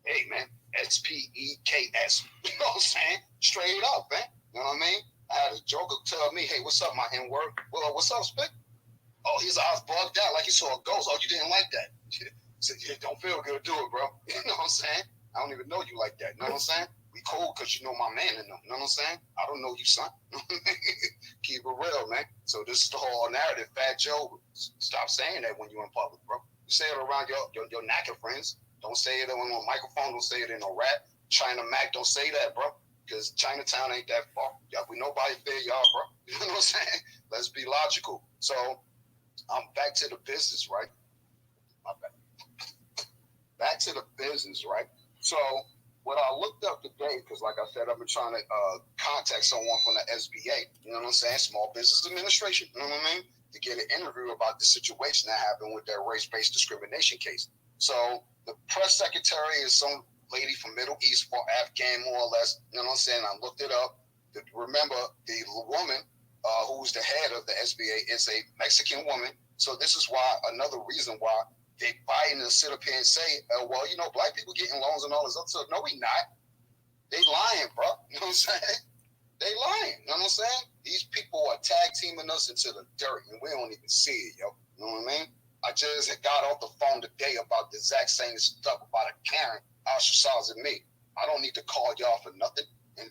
Hey, man, SPEKS. You know what I'm saying? Straight up, man. You know what I mean? I had a joker tell me, hey, what's up, my N-word? Well, what's up, Spick? Oh, his eyes bugged out like he saw a ghost. Oh, you didn't like that. He said, yeah, don't feel good, do it, bro. You know what I'm saying? I don't even know you like that. You know what I'm saying? We cool because you know my man in them. You know what I'm saying? I don't know you, son. Keep it real, man. So this is the whole narrative. Fat Joe, stop saying that when you're in public, bro. You say it around your knacker friends. Don't say it on a microphone. Don't say it in a rap. China Mac, don't say that, bro. Because Chinatown ain't that far. Y'all, we nobody fear y'all, bro. You know what I'm saying? Let's be logical. So I'm back to the business, right? Back to the business, right? So what I looked up today, because like I said, I've been trying to contact someone from the SBA, you know what I'm saying? Small Business Administration, you know what I mean? To get an interview about the situation that happened with that race-based discrimination case. So the press secretary is some lady from Middle East, for Afghan, more or less, you know what I'm saying? I looked it up. Remember, the woman who's the head of the SBA is a Mexican woman. So this is why, another reason why they Biden to sit up here and say, well, black people getting loans and all this other stuff. No, we not. They lying, bro. You know what I'm saying? They lying. You know what I'm saying? These people are tag teaming us into the dirt, and we don't even see it, yo. You know what I mean? I just got off the phone today about the exact same stuff about a Karen ostracizing me. I don't need to call y'all for nothing. And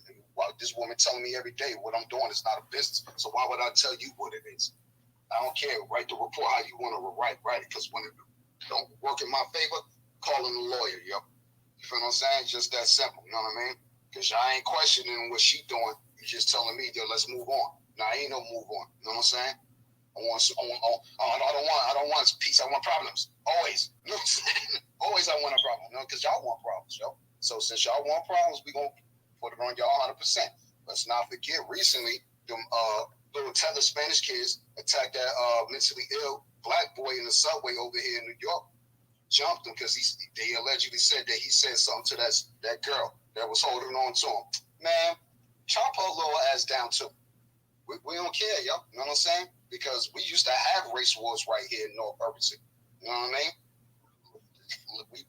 this woman telling me every day what I'm doing is not a business. So why would I tell you what it is? I don't care. Write the report how you want to write it. Because when it don't work in my favor, call in a lawyer, yo. You feel what I'm saying? Just that simple, you know what I mean? Because I ain't questioning what she doing. You just telling me, yo, let's move on. Now, ain't no move on. You know what I'm saying? I don't want peace. I want problems. Always. You know what I'm saying? Always I want a problem. Because y'all want problems, yo. So since y'all want problems, we gonna put it on y'all 100%. Let's not forget, recently, them little tether Spanish kids attacked that mentally ill black boy in the subway over here in New York. Jumped him because they allegedly said that he said something to that girl that was holding on to him. Man, chop her little ass down too. We don't care, yo. You know what I'm saying? Because we used to have race wars right here in North Urban City. You know what I mean?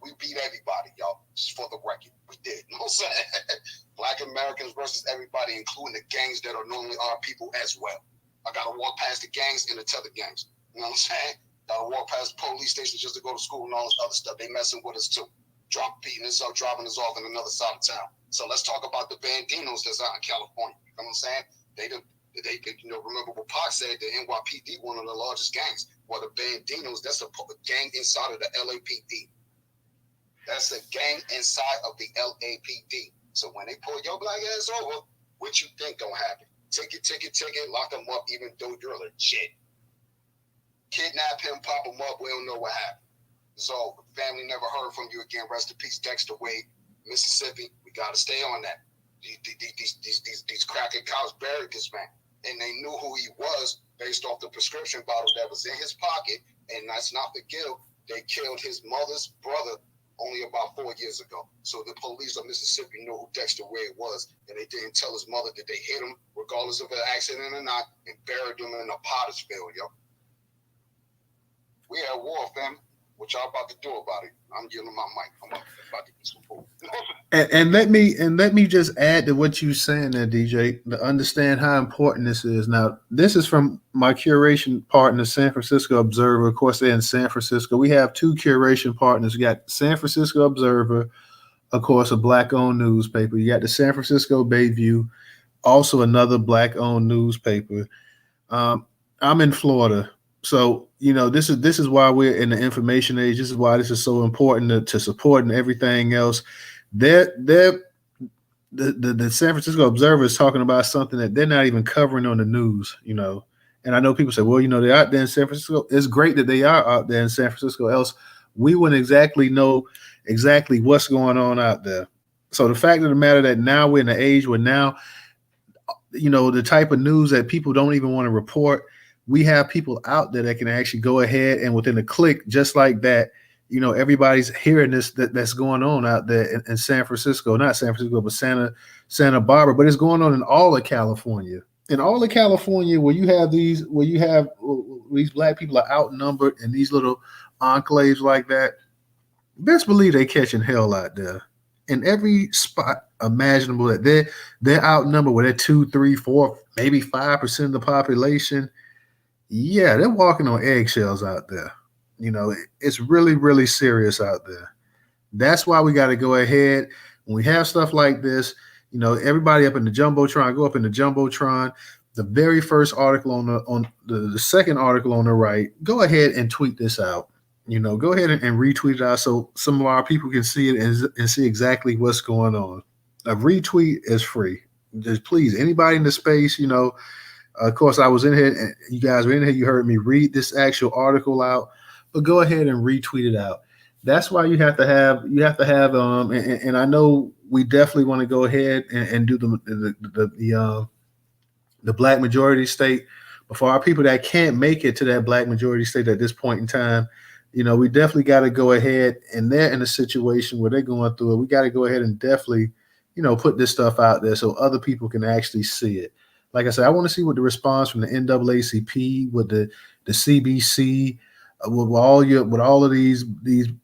We beat everybody, y'all. Just for the record, we did. You know what I'm saying? Black Americans versus everybody, including the gangs that are normally our people as well. I gotta walk past the gangs and the tether gangs. You know what I'm saying? Gotta walk past police stations just to go to school and all this other stuff. They messing with us too. Beating us up, dropping us off in another side of town. So let's talk about the Bandinos that's out in California. You know what I'm saying? They remember what Pac said, the NYPD, one of the largest gangs. Well, the Bandinos, that's a gang inside of the LAPD. That's a gang inside of the LAPD. So when they pull your black ass over, what you think gonna happen? Ticket, lock them up even though you're legit. Kidnap him, pop him up, we don't know what happened. So family never heard from you again. Rest in peace, Dexter Wade, Mississippi. We gotta stay on that. These cracking cops buried this man, and they knew who he was based off the prescription bottle that was in his pocket. And let's not forget, they killed his mother's brother only about 4 years ago. So the police of Mississippi knew who Dexter Wade was, and they didn't tell his mother that they hit him, regardless of an accident or not, and buried him in a potter's field, yo. We at war, fam. What y'all about to do about it? I'm giving my mic. I'm about to get some food. And let me just add to what you're saying there, DJ, to understand how important this is. Now, this is from my curation partner, San Francisco Observer. Of course, they're in San Francisco. We have two curation partners. We got San Francisco Observer, of course, a black-owned newspaper. You got the San Francisco Bayview, also another black-owned newspaper. I'm in Florida. So, this is why we're in the information age. This is why this is so important to support and everything else. The San Francisco Observer is talking about something that they're not even covering on the news, And I know people say, well, they're out there in San Francisco. It's great that they are out there in San Francisco. Else we wouldn't exactly know exactly what's going on out there. So the fact of the matter that now we're in the age where now, the type of news that people don't even want to report, we have people out there that can actually go ahead and within a click, just like that, everybody's hearing this that's going on out there in San Francisco, not San Francisco, but Santa Barbara, but it's going on in all of California. In all of California, where these black people are outnumbered in these little enclaves like that, best believe they catching hell out there. In every spot imaginable that they're outnumbered with that 2, 3, 4, maybe 5% of the population. Yeah, they're walking on eggshells out there. It's really, really serious out there. That's why we got to go ahead when we have stuff like this. Everybody up in the Jumbotron, go up in the Jumbotron. The very first article on the second article on the right, go ahead and tweet this out. Go ahead and retweet it out so some of our people can see it and see exactly what's going on. A retweet is free. Just please, anybody in the space, of course, I was in here, and you guys were in here. You heard me read this actual article out, but go ahead and retweet it out. That's why you have to have, and I know we definitely want to go ahead and do the black majority state. But for our people that can't make it to that black majority state at this point in time, we definitely got to go ahead, and they're in a situation where they're going through it. We got to go ahead and definitely, put this stuff out there so other people can actually see it. Like I said, I want to see what the response from the NAACP, with the CBC, with all of these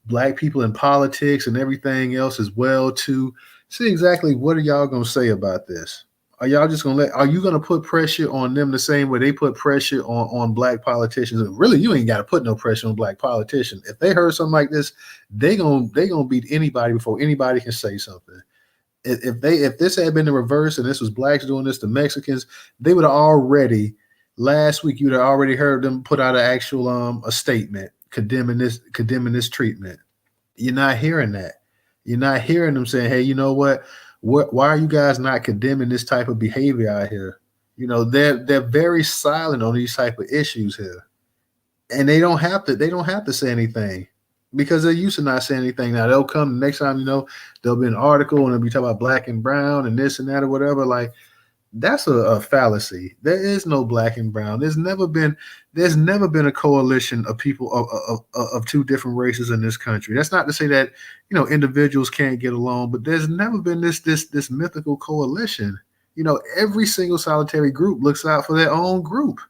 black people in politics and everything else as well, to see exactly what are y'all going to say about this. Are y'all just going to are you going to put pressure on them the same way they put pressure on black politicians? Really, you ain't got to put no pressure on black politicians. If they heard something like this, they gonna beat anybody before anybody can say something. If this had been the reverse and this was blacks doing this to Mexicans, they would have already, last week, you'd have already heard them put out an actual a statement condemning this treatment. You're not hearing that. You're not hearing them saying, hey, you know what? Why are you guys not condemning this type of behavior out here? They're very silent on these type of issues here. And they don't have to say anything, because they're used to not saying anything. Now they'll come the next time, there'll be an article and they'll be talking about black and brown and this and that or whatever. Like, that's a fallacy. There is no black and brown. There's never been a coalition of people of two different races in this country. That's not to say that, individuals can't get along, but there's never been this mythical coalition. Every single solitary group looks out for their own group.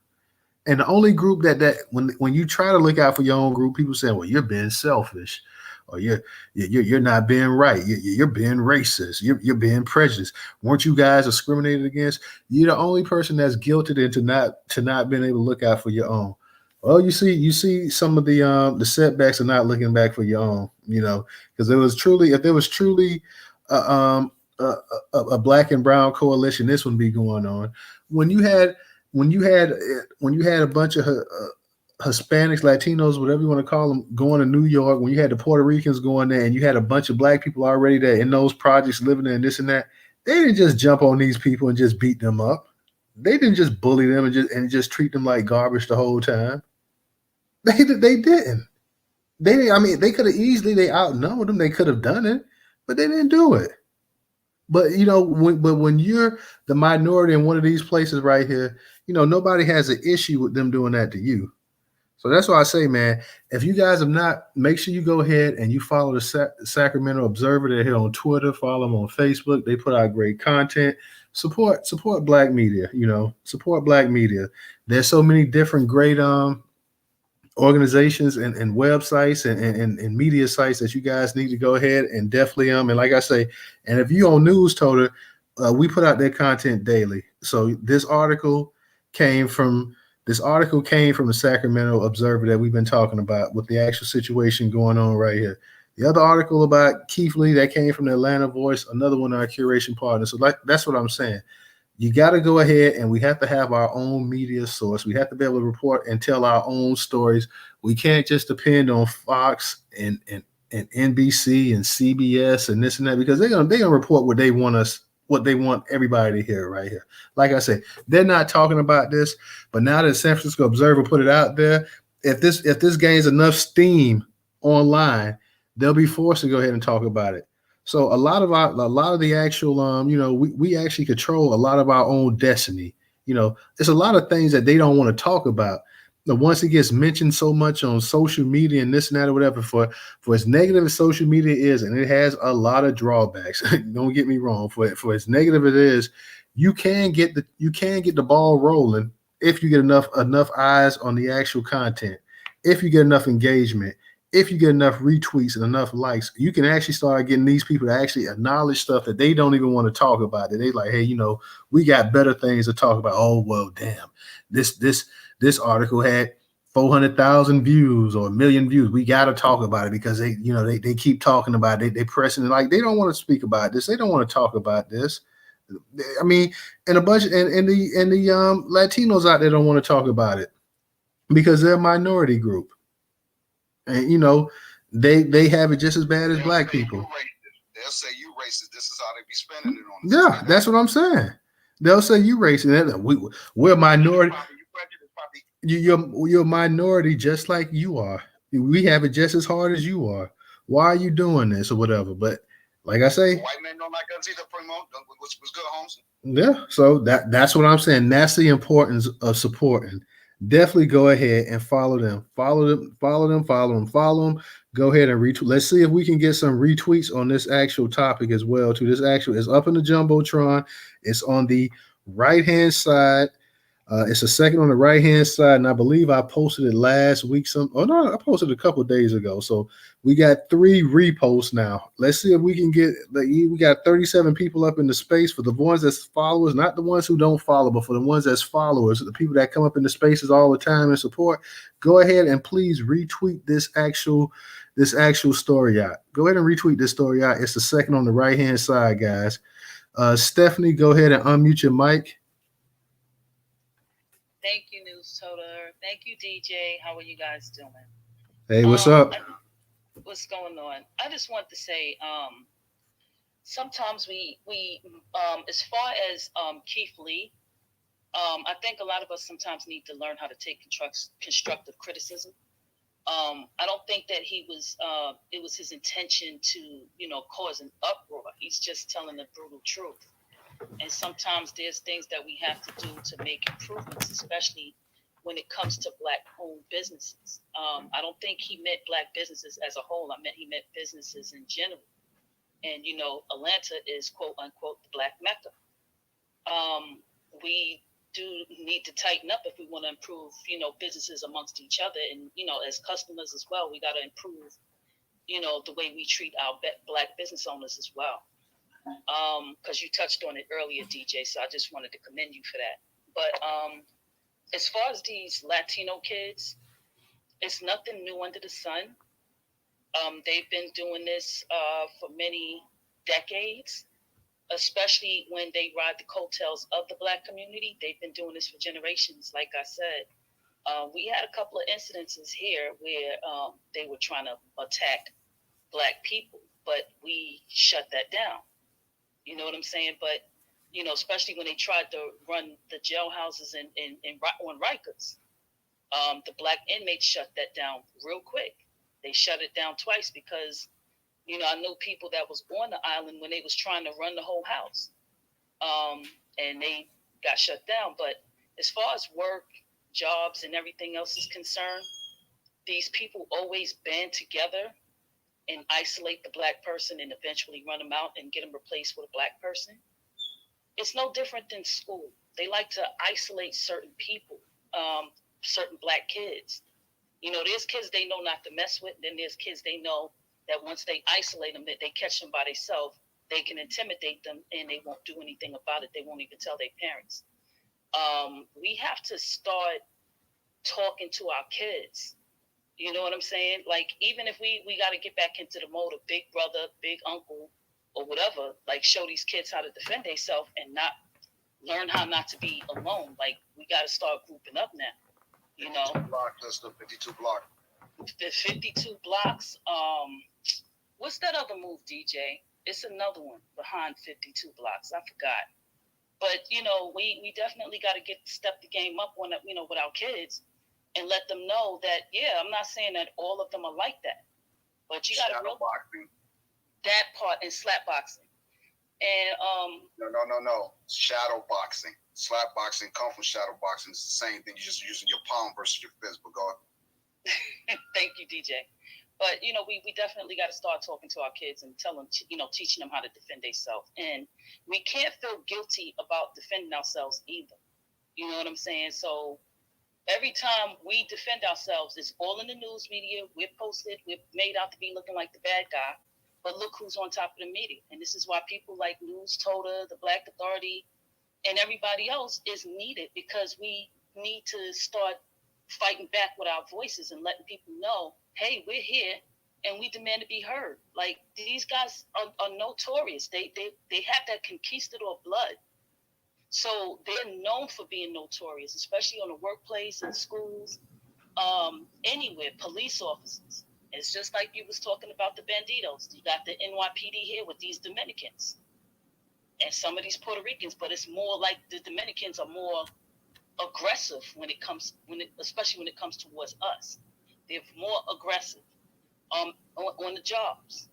And the only group that when you try to look out for your own group, people say, well, you're being selfish. or you're not being right. You're being racist. You're being prejudiced. Weren't you guys discriminated against? You're the only person that's guilted into not being able to look out for your own. Well, you see some of the setbacks of not looking back for your own, because if there was truly uh, um a black and brown coalition, this would be going on. When you had when you had when you had a bunch of Hispanics, Latinos, whatever you want to call them, going to New York, when you had the Puerto Ricans going there, and you had a bunch of black people already there in those projects living there and this and that, they didn't just jump on these people and just beat them up. They didn't just bully them and just treat them like garbage the whole time. They didn't. I mean, they could have easily they outnumbered them. They could have done it, but they didn't do it. But when you're the minority in one of these places right here, nobody has an issue with them doing that to you. So that's why I say, man, if you guys have not, make sure you go ahead and you follow the Sacramento Observer. They're here on Twitter. Follow them on Facebook. They put out great content. Support Black media. Support Black media. There's so many different great organizations and websites and media sites that you guys need to go ahead and definitely and like I say, and if you on Newstoter, we put out their content daily. So this article came from the Sacramento Observer that we've been talking about with the actual situation going on right here. The other article about Keith Lee that came from the Atlanta Voice, another one of our curation partners. So that's what I'm saying. You got to go ahead and we have to have our own media source. We have to be able to report and tell our own stories. We can't just depend on Fox and NBC and CBS and this and that, because they're gonna report what they want everybody to hear right here. Like I said, they're not talking about this, but now that San Francisco Observer put it out there, if this gains enough steam online, they'll be forced to go ahead and talk about it. So a lot of the actual we actually control a lot of our own destiny. There's a lot of things that they don't want to talk about. But once it gets mentioned so much on social media and this and that or whatever, for as negative as social media is, and it has a lot of drawbacks. Don't get me wrong. For as negative it is, you can get the ball rolling if you get enough eyes on the actual content, if you get enough engagement, if you get enough retweets and enough likes, you can actually start getting these people to actually acknowledge stuff that they don't even want to talk about. That they like, hey, we got better things to talk about. Oh, well, damn, this article had 400,000 views or 1,000,000 views. We got to talk about it because they keep talking about it. They pressing it like they don't want to speak about this. They don't want to talk about this. I mean, and a bunch and the Latinos out there don't want to talk about it because they're a minority group. And they have it just as bad as black people. They'll say you racist. This is how they be spending it on. Yeah, that's what I'm saying. They'll say you racist. We're a minority. You're a minority just like you are. We have it just as hard as you are. Why are you doing this or whatever? But like I say, white men don't like us either. What's good, Holmes? Yeah, so that's what I'm saying. That's the importance of supporting. Definitely go ahead and follow them. Follow them. Go ahead and retweet. Let's see if we can get some retweets on this actual topic as well. To this actual is up in the Jumbotron. It's on the right-hand side. It's a second on the right-hand side, and I believe I posted it last week. I posted it a couple of days ago. So we got 3 reposts now. Let's see if we can get we got 37 people up in the space for the ones that's followers, not the ones who don't follow, but for the ones that's followers, the people that come up in the spaces all the time and support. Go ahead and please retweet this actual story out. Go ahead and retweet this story out. It's the second on the right-hand side, guys. Stephanie, go ahead and unmute your mic. Thank you, Newstoter. Thank you, DJ. How are you guys doing? Hey, what's up? What's going on? I just want to say, sometimes we as far as Keith Lee, I think a lot of us sometimes need to learn how to take constructive criticism. I don't think that it was his intention to, cause an uproar. He's just telling the brutal truth. And sometimes there's things that we have to do to make improvements, especially when it comes to Black-owned businesses. I don't think he meant Black businesses as a whole. He meant businesses in general. And, Atlanta is, quote unquote, the Black Mecca. We do need to tighten up if we want to improve, businesses amongst each other. And, as customers as well, we got to improve the way we treat our Black business owners as well. Because you touched on it earlier, DJ, so I just wanted to commend you for that. But as far as these Latino kids, it's nothing new under the sun. They've been doing this for many decades, especially when they ride the coattails of the Black community. They've been doing this for generations, like I said. We had a couple of incidences here where they were trying to attack Black people, but we shut that down. You know what I'm saying? But, especially when they tried to run the jailhouses on Rikers, the Black inmates shut that down real quick. They shut it down twice because, I know people that was on the island when they was trying to run the whole house, and they got shut down. But as far as work, jobs, and everything else is concerned, these people always band together and isolate the Black person and eventually run them out and get them replaced with a Black person. It's no different than school. They like to isolate certain people, certain Black kids. There's kids they know not to mess with. Then there's kids they know that once they isolate them, that they catch them by themselves, they can intimidate them and they won't do anything about it. They won't even tell their parents. We have to start talking to our kids. You know what I'm saying? Like, even if we got to get back into the mode of big brother, big uncle, or whatever, like, show these kids how to defend themselves and not learn how not to be alone. Like, we got to start grouping up now. 52 block, that's the 52 block. The 52 blocks. What's that other move, DJ? It's another one behind 52 blocks. I forgot. But, we definitely got to step the game up on, with our kids and let them know that, yeah, I'm not saying that all of them are like that. But you got to real boxing. That part and slap boxing. And No. Shadow boxing. Slap boxing come from shadow boxing. It's the same thing. You're just using your palm versus your fist. But go ahead. Thank you, DJ. But, we definitely got to start talking to our kids and teaching them how to defend themselves. And we can't feel guilty about defending ourselves either. You know what I'm saying? So every time we defend ourselves, it's all in the news media. We're posted. We're made out to be looking like the bad guy. But look who's on top of the media. And this is why people like Newstoter, the Black Authority, and everybody else is needed, because we need to start fighting back with our voices and letting people know, hey, we're here and we demand to be heard. Like, these guys are notorious. They have that conquistador blood. So they're known for being notorious, especially on the workplace and schools, anywhere, police officers. It's just like you was talking about the banditos. You got the NYPD here with these Dominicans and some of these Puerto Ricans, but it's more like the Dominicans are more aggressive especially when it comes towards us. They're more aggressive on the jobs.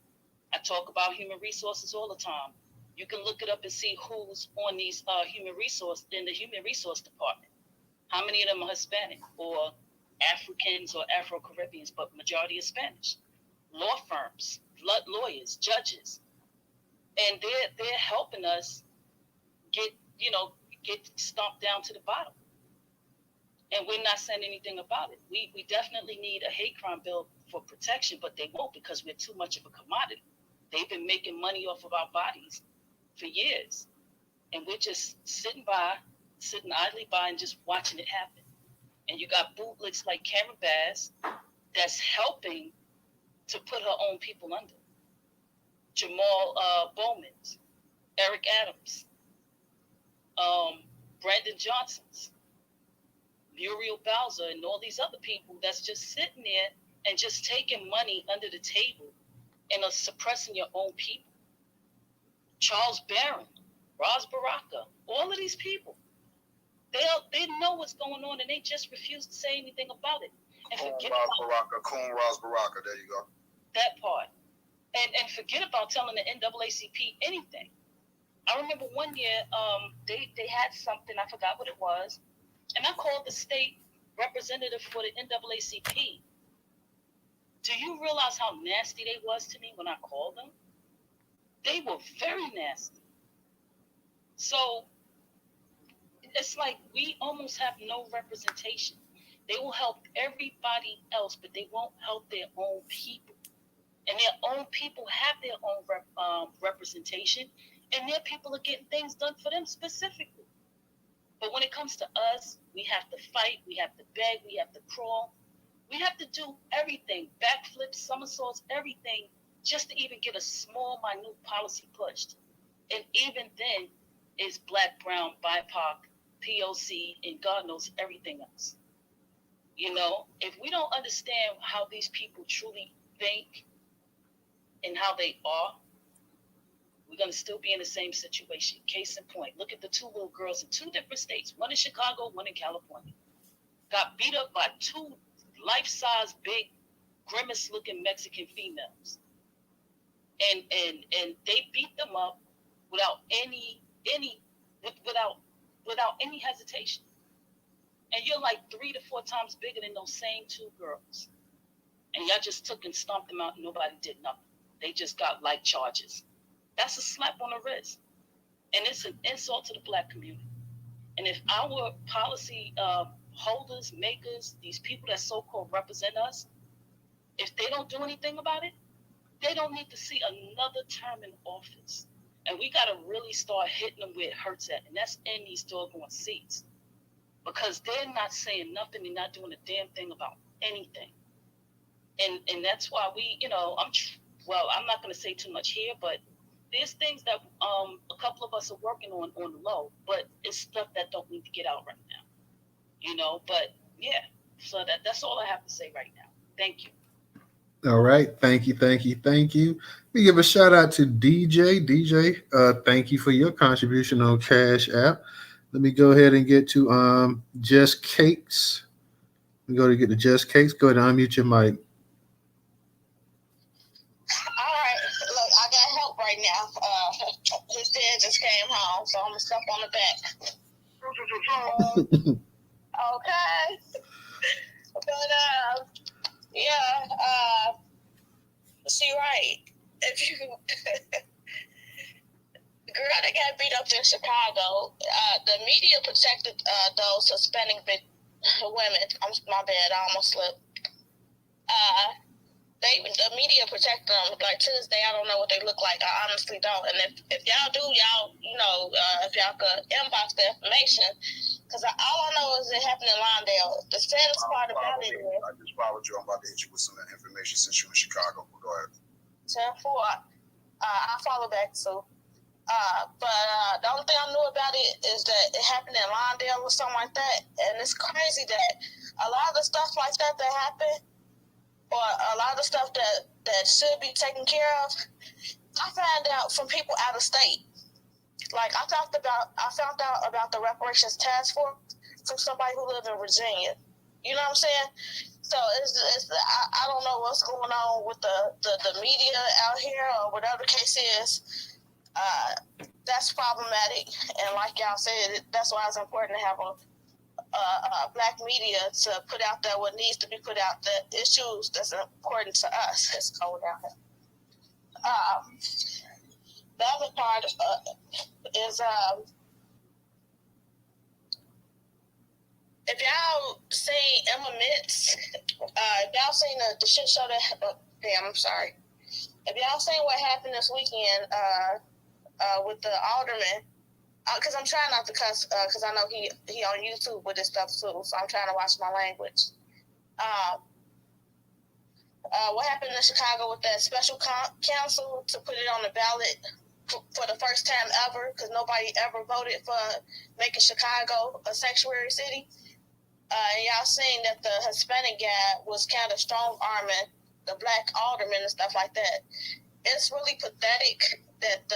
I talk about human resources all the time. You can look it up and see who's on these human resource in the human resource department. How many of them are Hispanic or Africans or Afro-Caribbeans, but majority is Spanish. Law firms, lawyers, judges, and they're helping us get stomped down to the bottom. And we're not saying anything about it. We definitely need a hate crime bill for protection, but they won't, because we're too much of a commodity. They've been making money off of our bodies for years, and we're just sitting idly by and just watching it happen. And you got bootlegs like Cameron Bass that's helping to put her own people under. Jamal Bowman, Eric Adams, Brandon Johnson's, Muriel Bowser, and all these other people that's just sitting there and just taking money under the table and are suppressing your own people. Charles Barron, Roz Baraka, all of these people. They know what's going on, and they just refuse to say anything about it. And forget Roz Baraka, there you go. That part. And forget about telling the NAACP anything. I remember one year they had something, I forgot what it was, and I called the state representative for the NAACP. Do you realize how nasty they was to me when I called them? They were very nasty. So it's like we almost have no representation. They will help everybody else, but they won't help their own people. and their own people have their own representation, and their people are getting things done for them specifically. But when it comes to us, we have to fight, we have to beg, we have to crawl, we have to do everything, backflips, somersaults, everything, just to even get a small, minute policy pushed. And even then, it's Black, Brown, BIPOC, POC, and God knows everything else. If we don't understand how these people truly think and how they are, we're going to still be in the same situation. Case in point, look at the two little girls in two different states, one in Chicago, one in California. Got beat up by two life-size, big, grimace-looking Mexican females. And they beat them up without any hesitation. And you're like 3 to 4 times bigger than those same two girls. And y'all just took and stomped them out and nobody did nothing. They just got light charges. That's a slap on the wrist. And it's an insult to the Black community. And if our policy holders, makers, these people that so-called represent us, if they don't do anything about it, they don't need to see another term in office. And we got to really start hitting them where it hurts at. And that's in these doggone seats. Because they're not saying nothing. They're not doing a damn thing about anything. And that's why we, I'm not going to say too much here, but there's things that a couple of us are working on the low, but it's stuff that don't need to get out right now. But yeah, so that's all I have to say right now. Thank you. All right. Thank you. We give a shout out to DJ. DJ, thank you for your contribution on Cash App. Let me go ahead and get to Just Cakes. We go to get to Just Cakes. Go ahead and unmute your mic. All right, look, I got help right now. His dad just came home, so I'm gonna step on the back. Okay, but yeah, she right. If you girl that got beat up in Chicago, the media protected those Hispanic women. My bad, I almost slipped. The media protect them. Like to this day, I don't know what they look like. I honestly don't. And if y'all do, if y'all could inbox the information, because all I know is it happened in Lawndale. The saddest part about it is I just followed you. I'm about to hit you with some information since you're in Chicago. Go ahead. 10-4. I follow back too. But the only thing I knew about it is that it happened in Lawndale or something like that. And it's crazy that a lot of the stuff like that happen, or a lot of stuff that should be taken care of, I found out from people out of state. Like I found out about the reparations task force from somebody who lived in Virginia. You know what I'm saying? So I don't know what's going on with the media out here or whatever the case is. That's problematic, and like y'all said, that's why it's important to have a Black media to put out there what needs to be put out, the issues that's important to us. It's cold out here. The other part is if y'all seen Emma Mitz, if y'all seen the shit show that, I'm sorry. If y'all seen what happened this weekend with the alderman, because I'm trying not to cuss, because I know he on YouTube with this stuff too, so I'm trying to watch my language. What happened in Chicago with that special counsel to put it on the ballot for the first time ever, because nobody ever voted for making Chicago a sanctuary city. Y'all seen that the Hispanic guy was kind of strong-arming the Black alderman and stuff like that. It's really pathetic that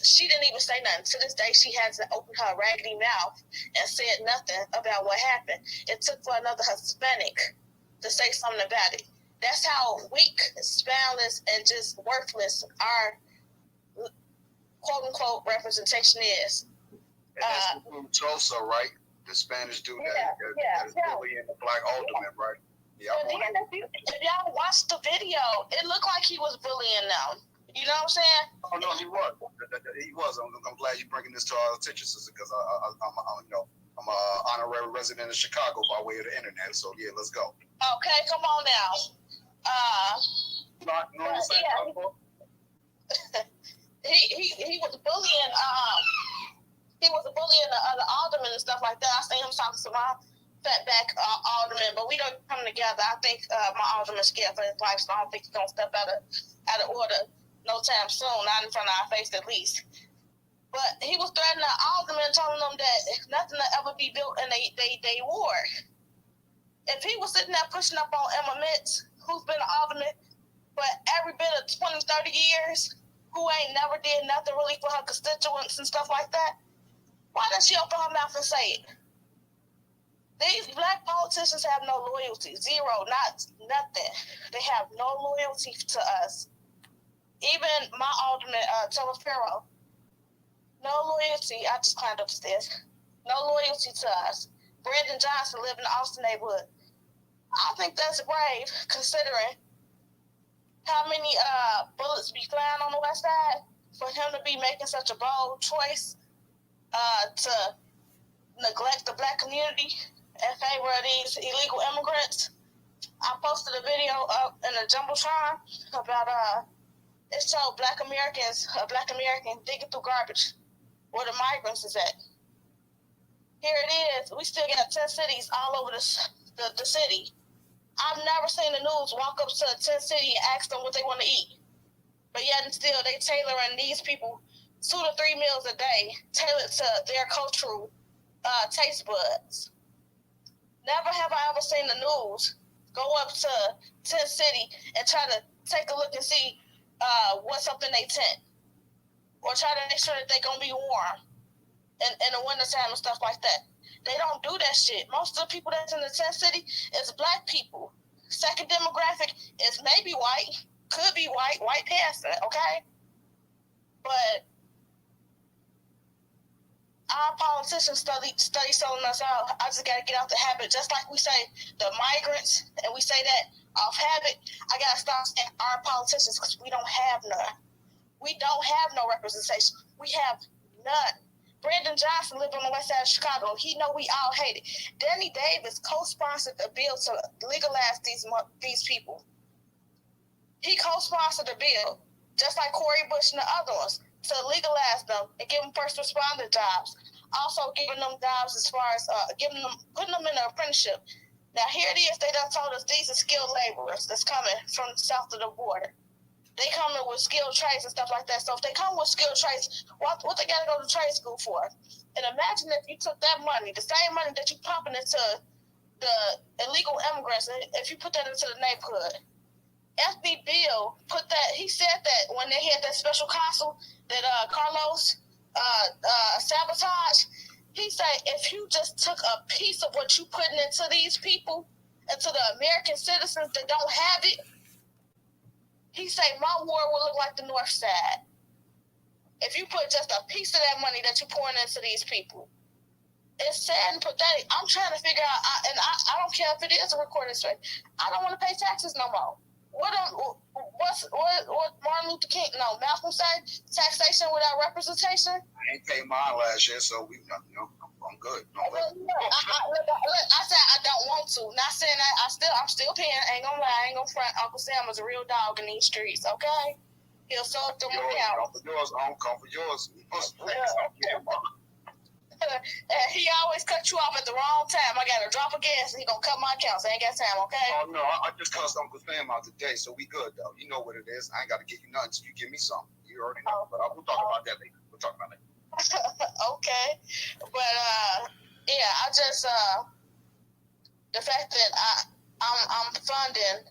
she didn't even say nothing. To this day, she hasn't opened her raggedy mouth and said nothing about what happened. It took for another Hispanic to say something about it. That's how weak, spineless, and just worthless our quote-unquote representation is. And that's from Tulsa, right? The Spanish dude that is bullying the Black alderman, right? Yeah. If y'all watched the video, it looked like he was bullying them. You know what I'm saying? Oh no, he was. He was. I'm glad you're bringing this to our attention, sister, because I'm an honorary resident of Chicago by way of the internet. So yeah, let's go. Okay, come on now. Not normal he was bullying. He was bullying the other aldermen and stuff like that. I seen him talking to my fatback alderman, but we don't come together. I think my alderman's scared for his life, so I don't think he's gonna step out of order no time soon, not in front of our face at least. But he was threatening the alderman, telling them that nothing will ever be built in they ward. If he was sitting there pushing up on Emma Mitz, who's been an alderman for every bit of 20, 30 years, who ain't never did nothing really for her constituents and stuff like that, why doesn't she open her mouth and say it? These black politicians have no loyalty, zero, not nothing. They have no loyalty to us. Even my alderman, Thomas Farrow, no loyalty. I just climbed up the stairs. No loyalty to us. Brandon Johnson lived in the Austin neighborhood. I think that's brave, considering how many bullets be flying on the west side. For him to be making such a bold choice to neglect the black community in favor of these illegal immigrants. I posted a video up in the Jumbotron about it showed black Americans, a black American digging through garbage where the migrants is at. Here it is. We still got 10 cities all over the city. I've never seen the news walk up to a 10 city and ask them what they want to eat. But yet and still they tailoring these people 2 to 3 meals a day tailored to their cultural taste buds. Never have I ever seen the news go up to 10 city and try to take a look and see what's up in their tent, or try to make sure that they're going to be warm in the wintertime and stuff like that. They don't do that shit. Most of the people that's in the tent city is black people. Second demographic is maybe white, could be white passing, okay? But our politicians study selling us out. I just got to get out the habit. Just like we say the migrants, and we say that off habit, I got to stop saying our politicians, because we don't have none. We don't have no representation. We have none. Brandon Johnson lived on the west side of Chicago. He know we all hate it. Danny Davis co-sponsored a bill to legalize these people. He co-sponsored a bill, just like Cori Bush and the other ones, to legalize them and give them first responder jobs. Also giving them jobs as far as putting them in an apprenticeship. Now here it is, they done told us these are skilled laborers that's coming from south of the border. They coming with skilled trades and stuff like that. So if they come with skilled trades, what they got to go to trade school for? And imagine if you took that money, the same money that you pumping into the illegal immigrants, if you put that into the neighborhood. FB Bill put that, he said that when they had that special consul that Carlos sabotaged, he said if you just took a piece of what you putting into these people, into the American citizens that don't have it, he said my ward will look like the north side. If you put just a piece of that money that you're pouring into these people. It's sad and pathetic. I'm trying to figure out, and I don't care if it is a recorded straight, I don't want to pay taxes no more. What Martin Luther King, Malcolm said, taxation without representation? I ain't paid mine last year, so I'm good. I said I don't want to. Not saying that I'm still paying. Ain't gonna lie, I ain't gonna front. Uncle Sam is a real dog in these streets, okay? He'll show up to my house. I don't come for yours. He always cut you off at the wrong time. I got a drop of gas and he gonna cut my account, so I ain't got time, okay? Oh no, I just cussed Uncle Sam out today, so we good though. You know what it is. I ain't gotta give you nothing till you give me something. You already know. But we'll talk about that later. Okay. But yeah, I just the fact that I'm funding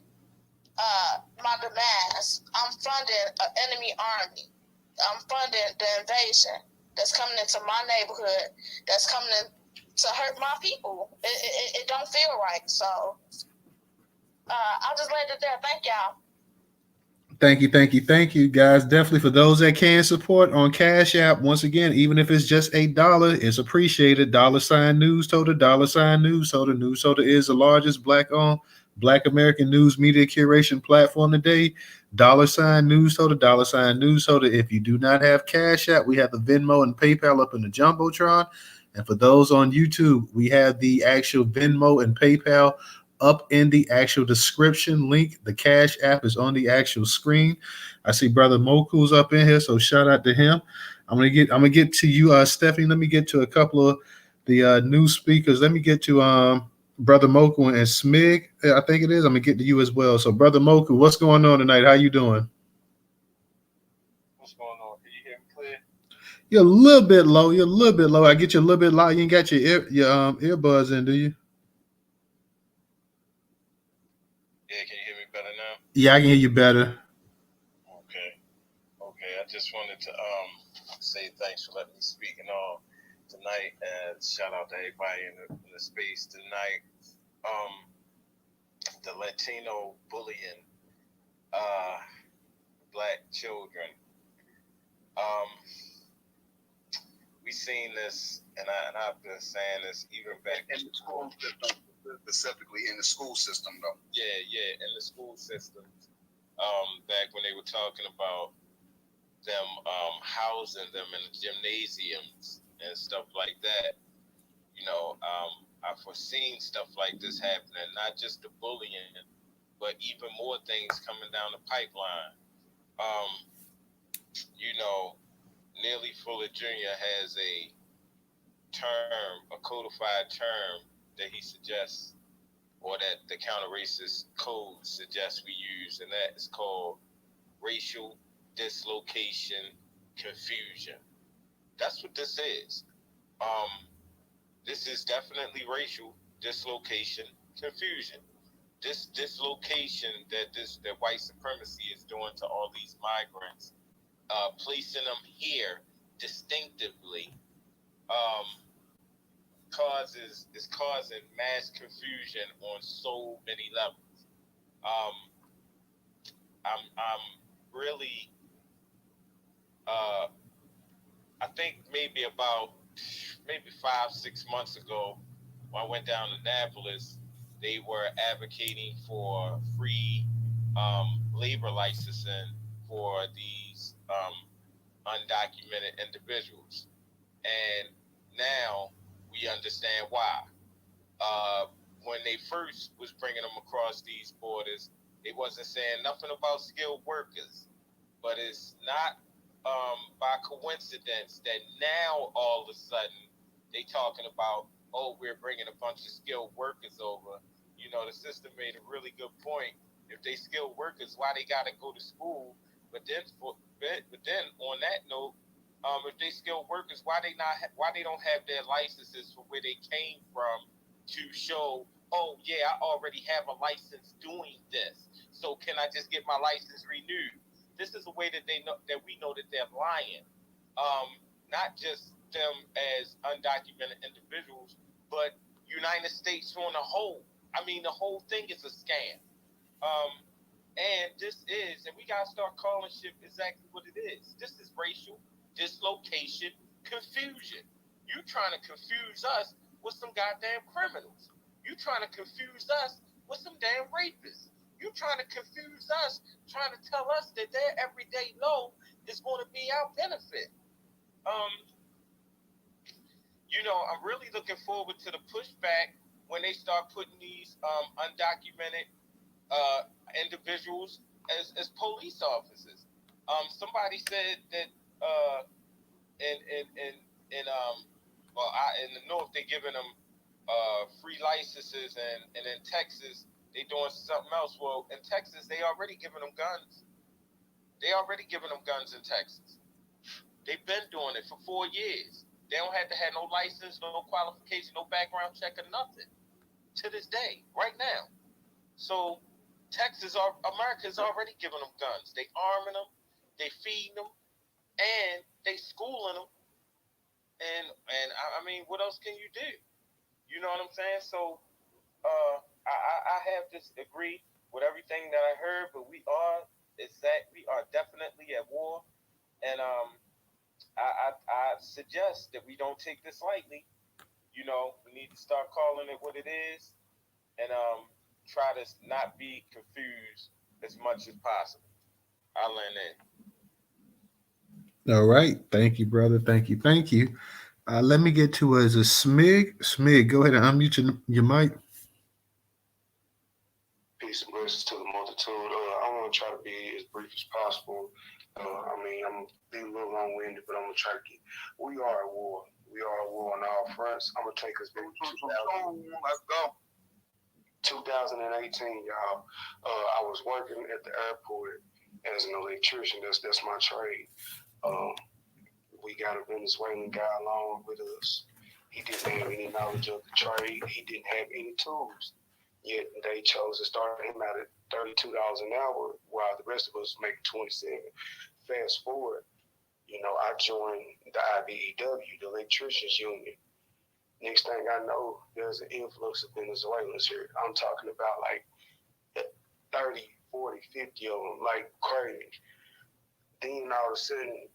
my demands. I'm funding an enemy army. I'm funding the invasion that's coming into my neighborhood, that's coming in to hurt my people. It don't feel right. So I'll just leave it there. Thank y'all. Thank you, guys. Definitely for those that can support on Cash App. Once again, even if it's just $1, it's appreciated. $Newstoter, Newstoter. Newstoter is the largest Black-owned Black American news media curation platform today. $Newstoter, Newstoter. If you do not have Cash App, we have the Venmo and PayPal up in the Jumbotron. And for those on YouTube, we have the actual Venmo and PayPal up in the actual description link. The Cash App is on the actual screen. I see Brother Moku's up in here, so shout out to him. I'm gonna get to you, Stephanie. Let me get to a couple of the new speakers. Let me get to Brother Moku and Smig. I think it is. I'm gonna get to you as well. So, Brother Moku, what's going on tonight? How you doing? What's going on? Can you hear me clear? You're a little bit low. You're a little bit low. I get you a little bit loud. You ain't got your earbuds in, do you? Yeah, can you hear me better now? Yeah, I can hear you better. Okay. I just wanted to say thanks for letting me speak and all tonight, and shout out to everybody in the space tonight. The Latino bullying black children. We seen this, and I've been saying this even back in the school system, specifically in the school system, though. Yeah, in the school system. Back when they were talking about them housing them in the gymnasiums and stuff like that. You know, I've foreseen stuff like this happening, not just the bullying, but even more things coming down the pipeline. You know, Neely Fuller Jr. has a codified term that he suggests, or that the counter-racist code suggests we use, and that is called racial dislocation confusion. That's what this is. This is definitely racial dislocation confusion. This dislocation that white supremacy is doing to all these migrants, placing them here distinctively, is causing mass confusion on so many levels. I'm really, I think maybe 5-6 months ago, when I went down to Annapolis, they were advocating for free labor licensing for these undocumented individuals. And now we understand why. When they first was bringing them across these borders, they wasn't saying nothing about skilled workers. But it's not by coincidence that now all of a sudden they talking about, oh, we're bringing a bunch of skilled workers over. You know, the sister made a really good point. If they skilled workers, why they got to go to school? But then on that note, if they skilled workers, why they don't have their licenses for where they came from to show, oh yeah, I already have a license doing this, so can I just get my license renewed? This is a way that we know that they're lying. Not just them as undocumented individuals, but United States on the whole. I mean, the whole thing is a scam. And we gotta start calling shit exactly what it is. This is racial dislocation confusion. You trying to confuse us with some goddamn criminals. You trying to confuse us with some damn rapists. You trying to confuse us, trying to tell us that their everyday low is going to be our benefit. You know, I'm really looking forward to the pushback when they start putting these undocumented individuals as police officers. Somebody said that in the north they're giving them free licenses, and in Texas they doing something else. Well, in Texas they already giving them guns. They already giving them guns in Texas. They've been doing it for 4 years. They don't have to have no license, no qualification, no background check, or nothing. To this day, right now. So America is already giving them guns. They arming them, they feeding them, and they schooling them. And I mean, what else can you do? You know what I'm saying? So I have to agree with everything that I heard, but we are definitely at war, and I suggest that we don't take this lightly. You know, we need to start calling it what it is, and try to not be confused as much as possible. I'll end there. All right. Thank you, brother. Thank you. Let me get to as a Smig. Smig, go ahead and unmute your mic. Peace and blessings to the multitude. I want to try to be as brief as possible. I'm going to be a little long-winded, but I'm going to try to get. We are at war. We are at war on all fronts. I'm going to take us back to 2018, y'all. I was working at the airport as an electrician. That's my trade. We got a Venezuelan guy along with us. He didn't have any knowledge of the trade. He didn't have any tools. Yet they chose to start him out at $32 an hour, while the rest of us make 27. Fast forward, I joined the IBEW, the Electricians Union. Next thing I know, there's an influx of Venezuelans here. I'm talking about like 30, 40, 50 of them, like crazy. Then all of a sudden,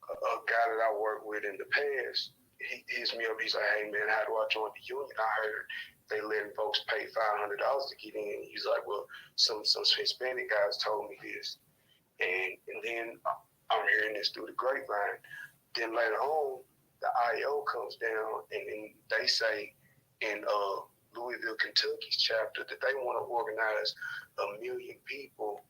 a guy that I worked with in the past, he hits me up. He's like, "Hey man, how do I join the union? I heard they letting folks pay $500 to get in." He's like, "Well, some Hispanic guys told me this," and then I'm hearing this through the grapevine. Then later on, the IO comes down and then they say in Louisville, Kentucky's chapter that they want to organize 1 million people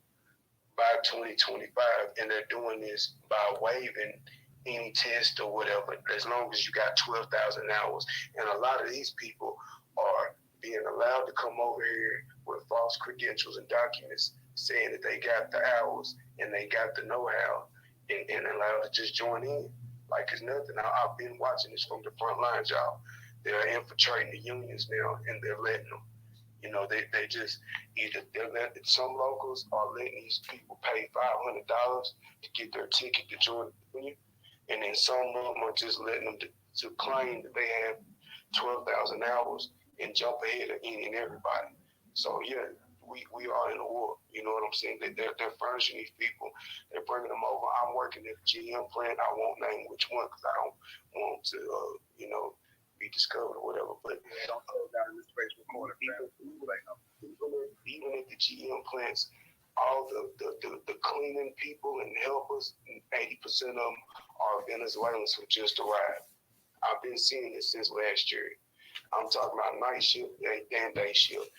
by 2025, and they're doing this by waiving any test or whatever, as long as you got 12,000 hours. And a lot of these people are being allowed to come over here with false credentials and documents saying that they got the hours and they got the know-how and allowed to just join in like it's nothing. I've been watching this from the front lines, y'all. They're infiltrating the unions now, and they're letting them. They just either they're letting some locals are letting these people pay $500 to get their ticket to join the union, and then some of them are just letting them to claim that they have 12,000 hours and jump ahead of any and everybody. So yeah, we are in a war. You know what I'm saying? They're furnishing these people. They're bringing them over. I'm working at a GM plant. I won't name which one because I don't want to be discovered or whatever. But don't close down in this space recording. Even at the GM plants, all the cleaning people and helpers, 80% of them are Venezuelans who just arrived. I've been seeing this since last year. I'm talking about night shift and day shift.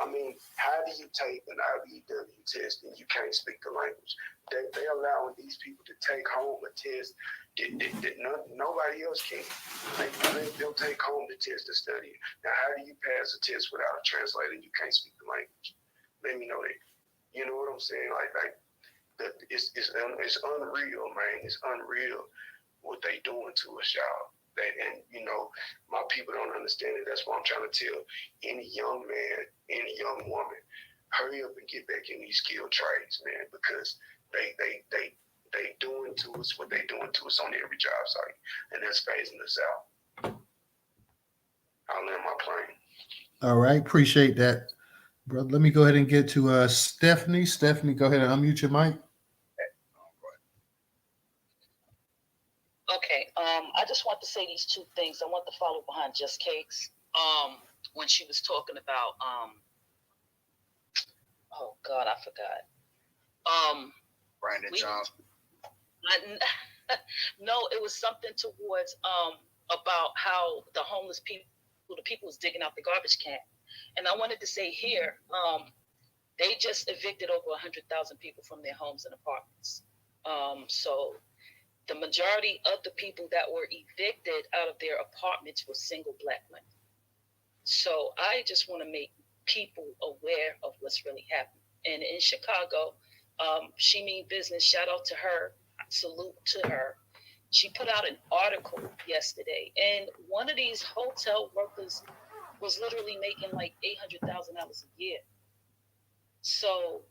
I mean, how do you take an IBEW test and you can't speak the language? They allowing these people to take home a test that nobody else can. They'll take home the test to study. Now, how do you pass a test without a translator and you can't speak the language? Let me know that. You know what I'm saying? It's unreal, man. It's unreal what they doing to us, y'all. My people don't understand it. That's why I'm trying to tell any young man, any young woman, hurry up and get back in these skilled trades, man, because they doing to us what they doing to us on every job site, and that's phasing us out. I'll land my plane. All right, appreciate that, brother. Let me go ahead and get to Stephanie. Stephanie, go ahead and unmute your mic. Okay, I just want to say these two things. I want to follow behind Just Cakes. When she was talking about, oh God, I forgot. Brandon Johnson. No, it was something towards about how the homeless people, the people was digging out the garbage can, and I wanted to say here, they just evicted over 100,000 people from their homes and apartments. So the majority of the people that were evicted out of their apartments were single Black women. So I just want to make people aware of what's really happening. And in Chicago, she mean business. Shout out to her. Salute to her. She put out an article yesterday, and one of these hotel workers was literally making like $800,000 a year. So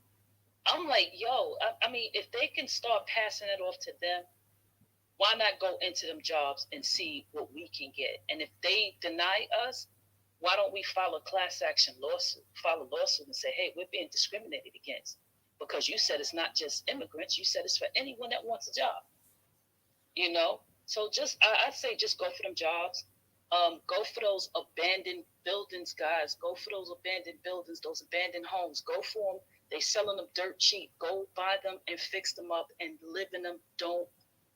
I'm like, yo, I mean, if they can start passing it off to them, why not go into them jobs and see what we can get? And if they deny us, why don't we file a class action lawsuit, and say, hey, we're being discriminated against because you said it's not just immigrants. You said it's for anyone that wants a job, So I'd say just go for them jobs. Go for those abandoned buildings, guys. Go for those abandoned buildings, those abandoned homes. Go for them. They selling them dirt cheap. Go buy them and fix them up and live in them. Don't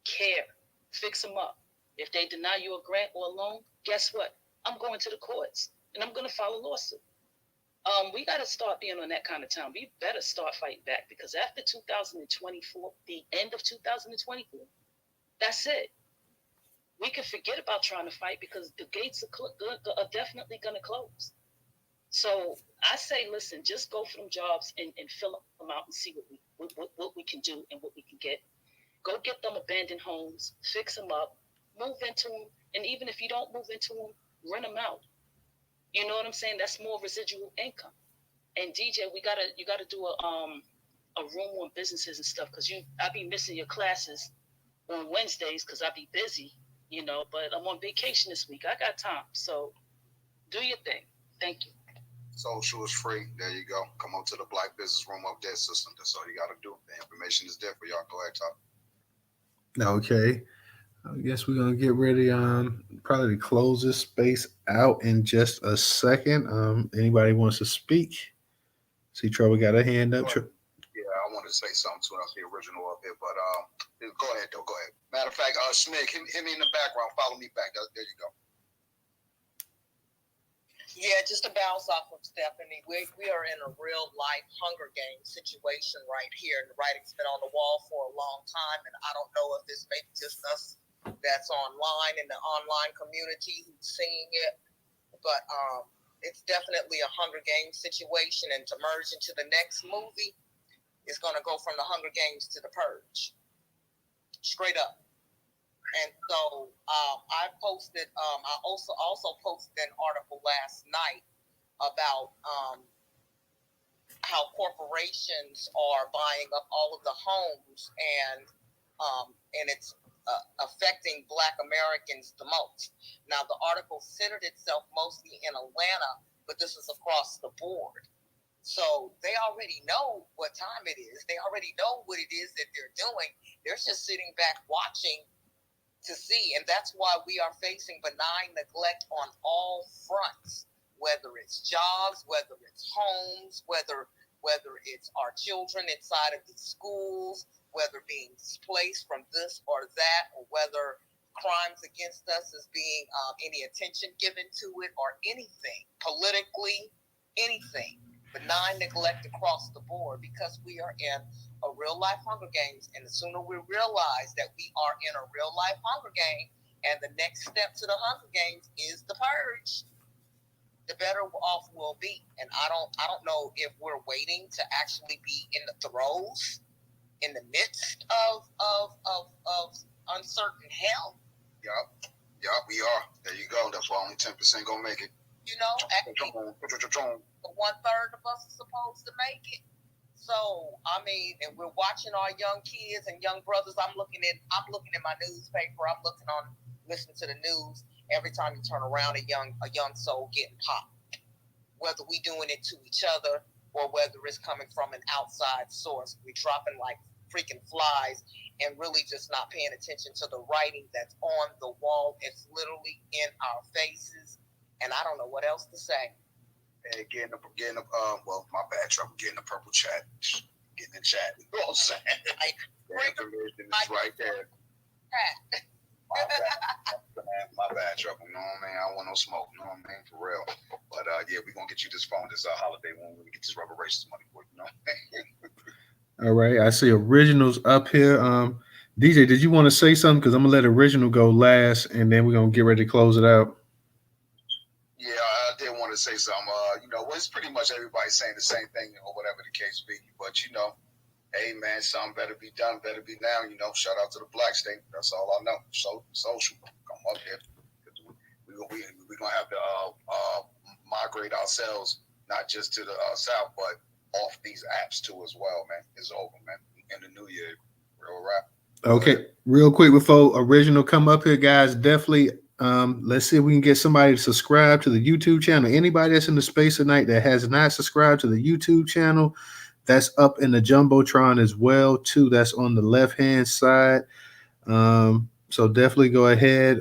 care. Fix them up. If they deny you a grant or a loan, guess what? I'm going to the courts and I'm going to file a lawsuit. We got to start being on that kind of time. We better start fighting back, because after 2024, the end of 2024, that's it. We can forget about trying to fight, because the gates are definitely going to close. So I say, listen, just go for them jobs and fill them out and see what we can do and what we can get. Go get them abandoned homes, fix them up, move into them, and even if you don't move into them, rent them out. You know what I'm saying? That's more residual income. And DJ, you gotta do a room on businesses and stuff, because I be missing your classes on Wednesdays because I be busy, but I'm on vacation this week. I got time, so do your thing. Thank you. Social is free. There you go. Come up to the Black Business Room up there, system. That's all you got to do. The information is there for y'all. Go ahead, talk. Okay. I guess we're gonna get ready probably to close this space out in just a second. Anybody wants to speak? See, Trevor got a hand up. Yeah, I wanted to say something too. That's the original up here, but go ahead though. Go ahead. Matter of fact, Schmick, hit me in the background. Follow me back. There you go. Yeah, just to bounce off of Stephanie, we are in a real life Hunger Games situation right here. And the writing's been on the wall for a long time, and I don't know if this may be just us that's online in the online community who's seeing it, but it's definitely a Hunger Games situation, and to merge into the next movie is going to go from the Hunger Games to the Purge, straight up. And so I posted, I also posted an article last night about how corporations are buying up all of the homes, and it's affecting Black Americans the most. Now, the article centered itself mostly in Atlanta, but this is across the board. So they already know what time it is. They already know what it is that they're doing. They're just sitting back watching to see. And that's why we are facing benign neglect on all fronts, whether it's jobs, whether it's homes, whether it's our children inside of the schools, whether being displaced from this or that, or whether crimes against us is being any attention given to it, or anything politically, anything. Benign neglect across the board, because we are in a real life Hunger Games, and the sooner we realize that we are in a real life Hunger Game, and the next step to the Hunger Games is the Purge, the better off we'll be. And I don't know if we're waiting to actually be in the throes, in the midst of uncertain hell. Yup, we are. There you go. That's why only 10% gonna make it. Actually, 1/3 of us are supposed to make it. So, I mean, and we're watching our young kids and young brothers. I'm looking at my newspaper. I'm listening to the news. Every time you turn around, a young soul getting popped. Whether we doing it to each other or whether it's coming from an outside source, we're dropping like freaking flies and really just not paying attention to the writing that's on the wall. It's literally in our faces, and I don't know what else to say. Hey, well, my bad, Trevor. Getting the purple chat, getting the chat. You know what I'm saying? The information is right there. My bad, Trevor. You know what I mean? I don't want no smoke. You know what I mean? For real. But yeah, we're gonna get you this phone this holiday when we get this reparations money for you. You know? All right. I see Originals up here. DJ, did you want to say something? Because I'm gonna let Original go last, and then we're gonna get ready to close it out. Yeah, I did want to say something. It's pretty much everybody saying the same thing, or whatever the case be. But hey man, something better be done, better be now. Shout out to the Black State. That's all I know. Social, come up here. We're gonna have to migrate ourselves, not just to the south, but off these apps too as well, man. It's over, man. In the new year, real rap. Okay, real quick before Original come up here, guys, definitely. Let's see if we can get somebody to subscribe to the YouTube channel. Anybody that's in the space tonight that has not subscribed to the YouTube channel, that's up in the Jumbotron as well too. That's on the left-hand side. So definitely go ahead.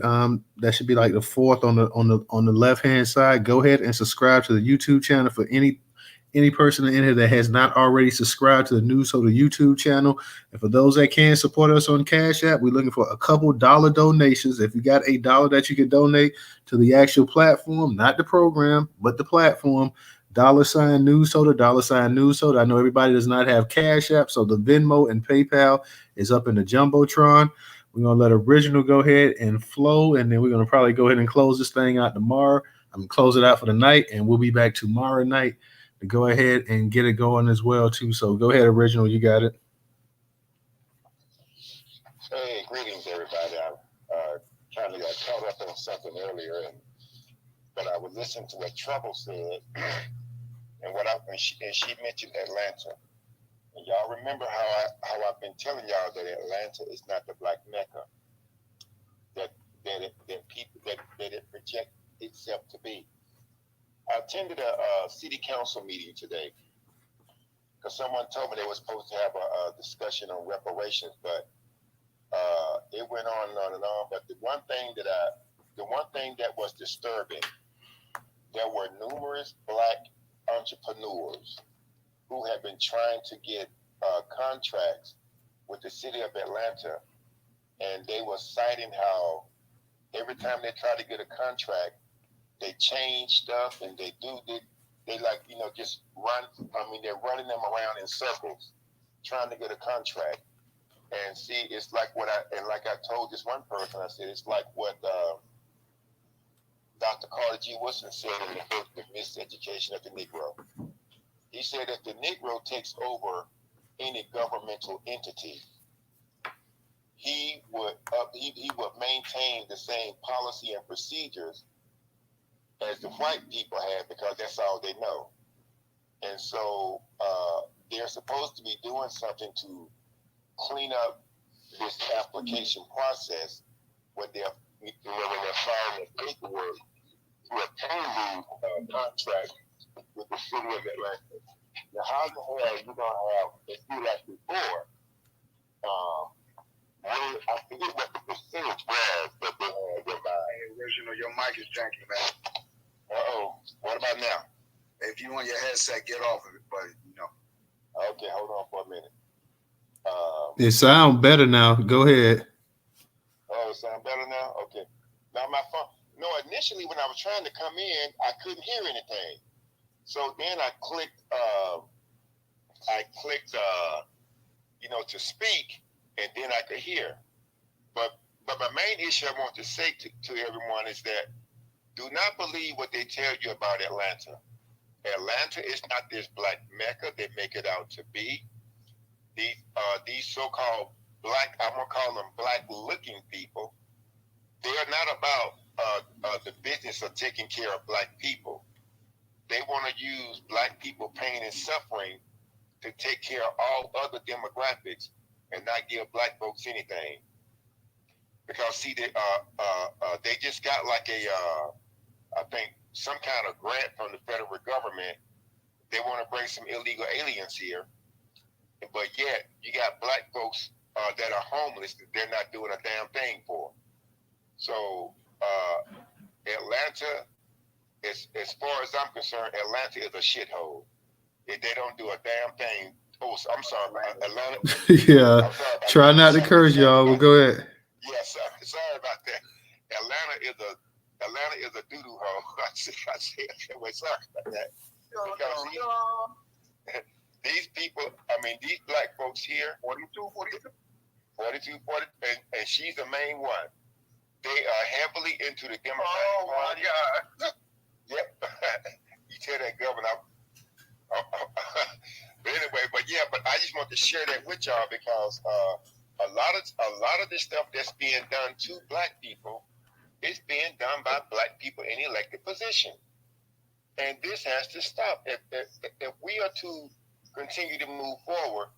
That should be like the fourth on the left-hand side. Go ahead and subscribe to the YouTube channel for any person in here that has not already subscribed to the Newstoter YouTube channel. And for those that can support us on Cash App, we're looking for a couple dollar donations. If you got $1 that you can donate to the actual platform, not the program, but the platform, $Newstoter, $Newstoter. I know everybody does not have Cash App, so the Venmo and PayPal is up in the Jumbotron. We're going to let Original go ahead and flow, and then we're going to probably go ahead and close this thing out tomorrow. I'm going to close it out for the night, and we'll be back tomorrow night to go ahead and get it going as well, too. So go ahead, Original. You got it. Hey, greetings, everybody. I kind of got caught up on something earlier, but I was listening to what Trouble said, and she mentioned Atlanta. And y'all remember how I've been telling y'all that Atlanta is not the Black Mecca that it projects itself to be. I attended a city council meeting today because someone told me they were supposed to have a discussion on reparations, but it went on and on and on. But the one thing that was disturbing, there were numerous Black entrepreneurs who had been trying to get contracts with the city of Atlanta, and they were citing how every time they try to get a contract, they change stuff and they just run. I mean, they're running them around in circles trying to get a contract. And see, it's like like I told this one person, I said, it's like what Dr. Carter G. Woodson said in the book, The Miseducation of the Negro. He said if the Negro takes over any governmental entity, he would maintain the same policy and procedures as the white people have, because that's all they know. And so they're supposed to be doing something to clean up this application process when they're filing the paperwork to obtain the contract with the city of Atlanta. Now, how the hell you gonna have it do like before? I forget what the percentage was that they had with Original, your mic is janky, man. What about now? If you on your headset, get off of it, buddy. Okay, hold on for a minute. It sounds better now. Go ahead. Oh, it sounds better now? Okay. Now my phone. No, initially when I was trying to come in, I couldn't hear anything. So then I clicked to speak, and then I could hear. But my main issue I want to say to everyone is that do not believe what they tell you about Atlanta. Atlanta is not this Black Mecca they make it out to be. These so-called Black, I'm gonna call them Black-looking people, they are not about the business of taking care of Black people. They want to use Black people pain and suffering to take care of all other demographics and not give Black folks anything. Because see, they just got like I think some kind of grant from the federal government. They want to bring some illegal aliens here, but yet you got Black folks that are homeless that they're not doing a damn thing for. So Atlanta, as far as I'm concerned, Atlanta is a shithole. If they don't do a damn thing. Oh, I'm sorry, Atlanta. Yeah, try not to curse, y'all. Well, go ahead. Yes, sorry about that. Atlanta is a doo-doo hole. I say, sorry about that. Because these people, these Black folks here, 42, and she's the main one. They are heavily into the Democratic Party. Oh, my God. Yep. You tell that governor. But anyway, but I just want to share that with y'all because a lot of this stuff that's being done to Black people is being done by Black people in elected position, and this has to stop. If we are to continue to move forward,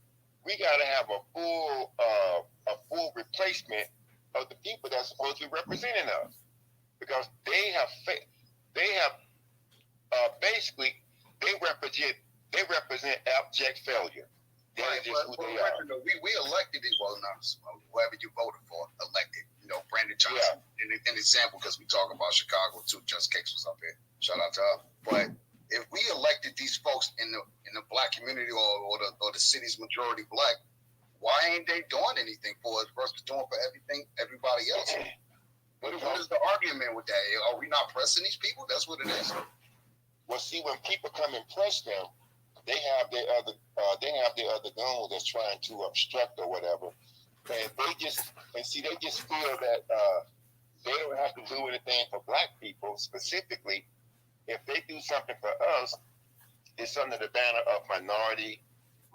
we got to have a full replacement of the people that's supposed to be representing us, because they have basically they represent abject failure. That is just who they are. We elected it, whoever you voted for, elected. Brandon Johnson, an example, because we talk about Chicago too. Just Cakes was up here. Shout out to her. But if we elected these folks in the Black community or the city's majority Black, why ain't they doing anything for us versus doing for everybody else? What is the argument with that? Are we not pressing these people? That's what it is. Well, see, when people come and press them, they have their other goons that's trying to obstruct or whatever, and they just feel that they don't have to do anything for black people specifically. If they do something for us, it's under the banner of minority,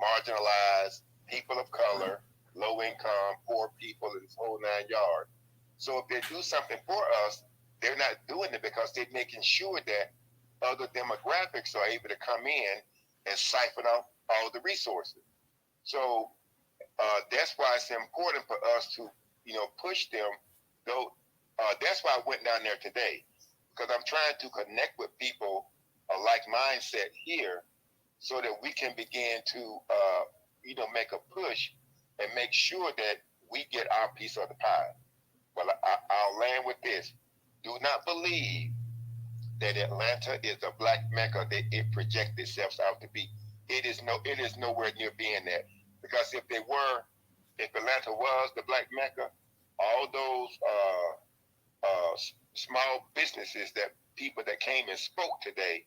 marginalized, people of color, low income, poor people, and this whole 9 yards. So if they do something for us, they're not doing it because they're making sure that other demographics are able to come in and siphon off all the resources. So that's why it's important for us to, push them. Though that's why I went down there today, because I'm trying to connect with people a like mindset here, so that we can begin to, make a push and make sure that we get our piece of the pie. Well, I'll land with this: do not believe that Atlanta is a black mecca that it projects itself out to be. It is nowhere near being that. Because if Atlanta was the black mecca, all those small businesses that people that came and spoke today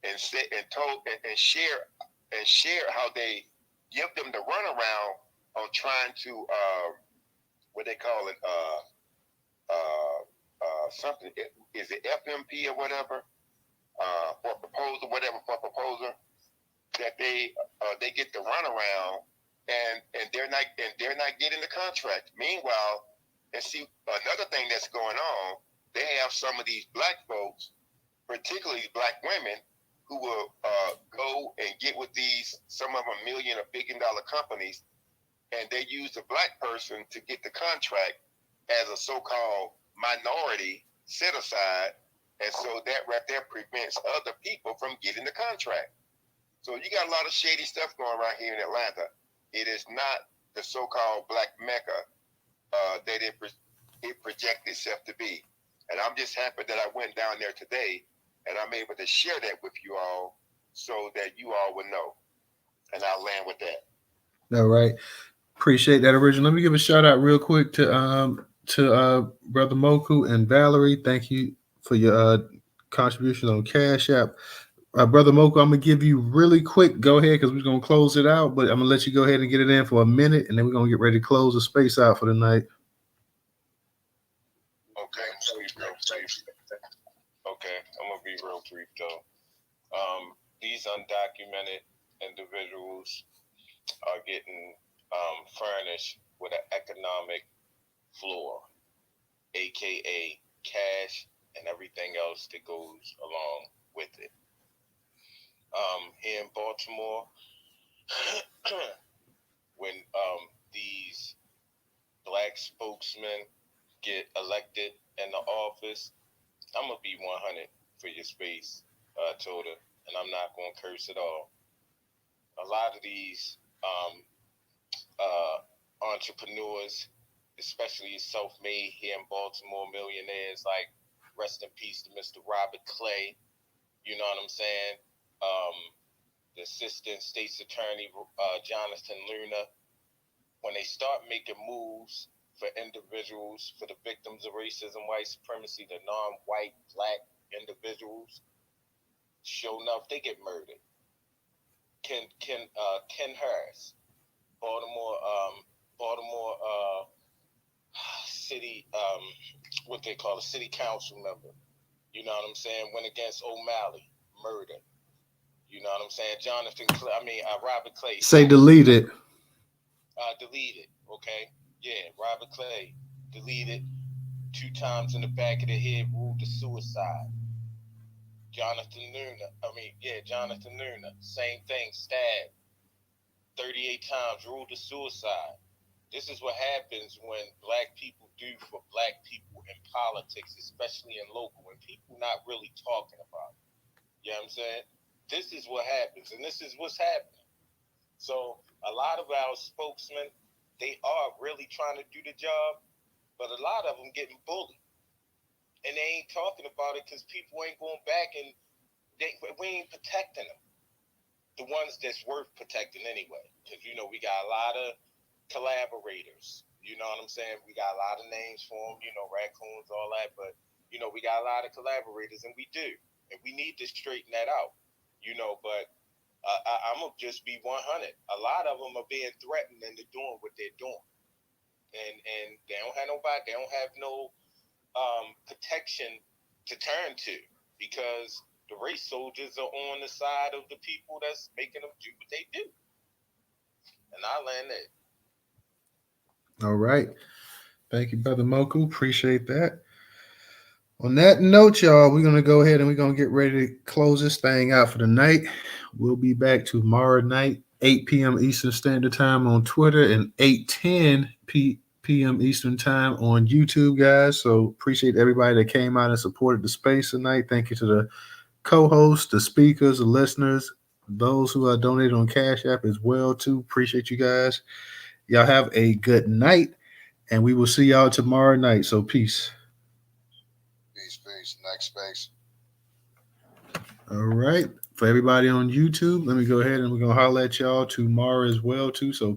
and said and told and share how they give them the runaround on trying to what they call it something, is it FMP or whatever, for proposal that they get the runaround, and they're not getting the contract. Meanwhile, and see, another thing that's going on, they have some of these black folks, particularly black women, who will go and get with some of them $1 million or $1 billion companies, and they use the black person to get the contract as a so-called minority set aside, and so that right there prevents other people from getting the contract. So you got a lot of shady stuff going around here in Atlanta. It is not the so-called black mecca that it projects itself to be. And I'm just happy that I went down there today and I'm able to share that with you all so that you all will know. And I'll land with that. All right. Appreciate that, Original. Let me give a shout out real quick to Brother Moku and Valerie. Thank you for your contribution on Cash App. Brother Moku, I'm gonna give you really quick. Go ahead, because we're gonna close it out. But I'm gonna let you go ahead and get it in for a minute, and then we're gonna get ready to close the space out for the night. Okay, I'm gonna be real brief though. These undocumented individuals are getting furnished with an economic floor, aka cash and everything else that goes along with it. Here in Baltimore, when these black spokesmen get elected in the office, I'm gonna be 100 for your space, Tota, and I'm not gonna curse at all. A lot of these entrepreneurs, especially self-made here in Baltimore, millionaires, like rest in peace to Mr. Robert Clay, you know what I'm saying? The Assistant State's Attorney, Jonathan Luna, when they start making moves for individuals, for the victims of racism, white supremacy, the non-white black individuals, sure enough, they get murdered. Ken Harris, Baltimore city, what they call a city council member. You know what I'm saying? Went against O'Malley, murder. You know what I'm saying? Robert Clay. Say deleted. Deleted. Okay. Yeah, Robert Clay, deleted 2 times in the back of the head, ruled to suicide. Jonathan Luna, same thing, stabbed 38 times, ruled to suicide. This is what happens when black people do for black people in politics, especially in local, when people not really talking about it. You know what I'm saying? This is what happens, and this is what's happening. So a lot of our spokesmen, they are really trying to do the job, but a lot of them getting bullied. And they ain't talking about it because people ain't going back, and we ain't protecting them. The ones that's worth protecting anyway. Because, we got a lot of collaborators. You know what I'm saying? We got a lot of names for them, raccoons, all that. But, we got a lot of collaborators, and we do. and we need to straighten that out, you know. But I'm gonna just be 100. A lot of them are being threatened into doing what they're doing, and they don't have nobody. They don't have no protection to turn to, because the race soldiers are on the side of the people that's making them do what they do. And I land it. All right. Thank you, Brother Moku. Appreciate that. On that note, y'all, we're going to go ahead and we're going to get ready to close this thing out for the night. We'll be back tomorrow night, 8 p.m. Eastern Standard Time on Twitter and 8:10 p.m. Eastern Time on YouTube, guys. So appreciate everybody that came out and supported the space tonight. Thank you to the co-hosts, the speakers, the listeners, those who are donated on Cash App as well, too. Appreciate you guys. Y'all have a good night, and we will see y'all tomorrow night. So peace. Peace. Next space. All right. For everybody on YouTube, let me go ahead and we're going to holler at y'all tomorrow as well, too. So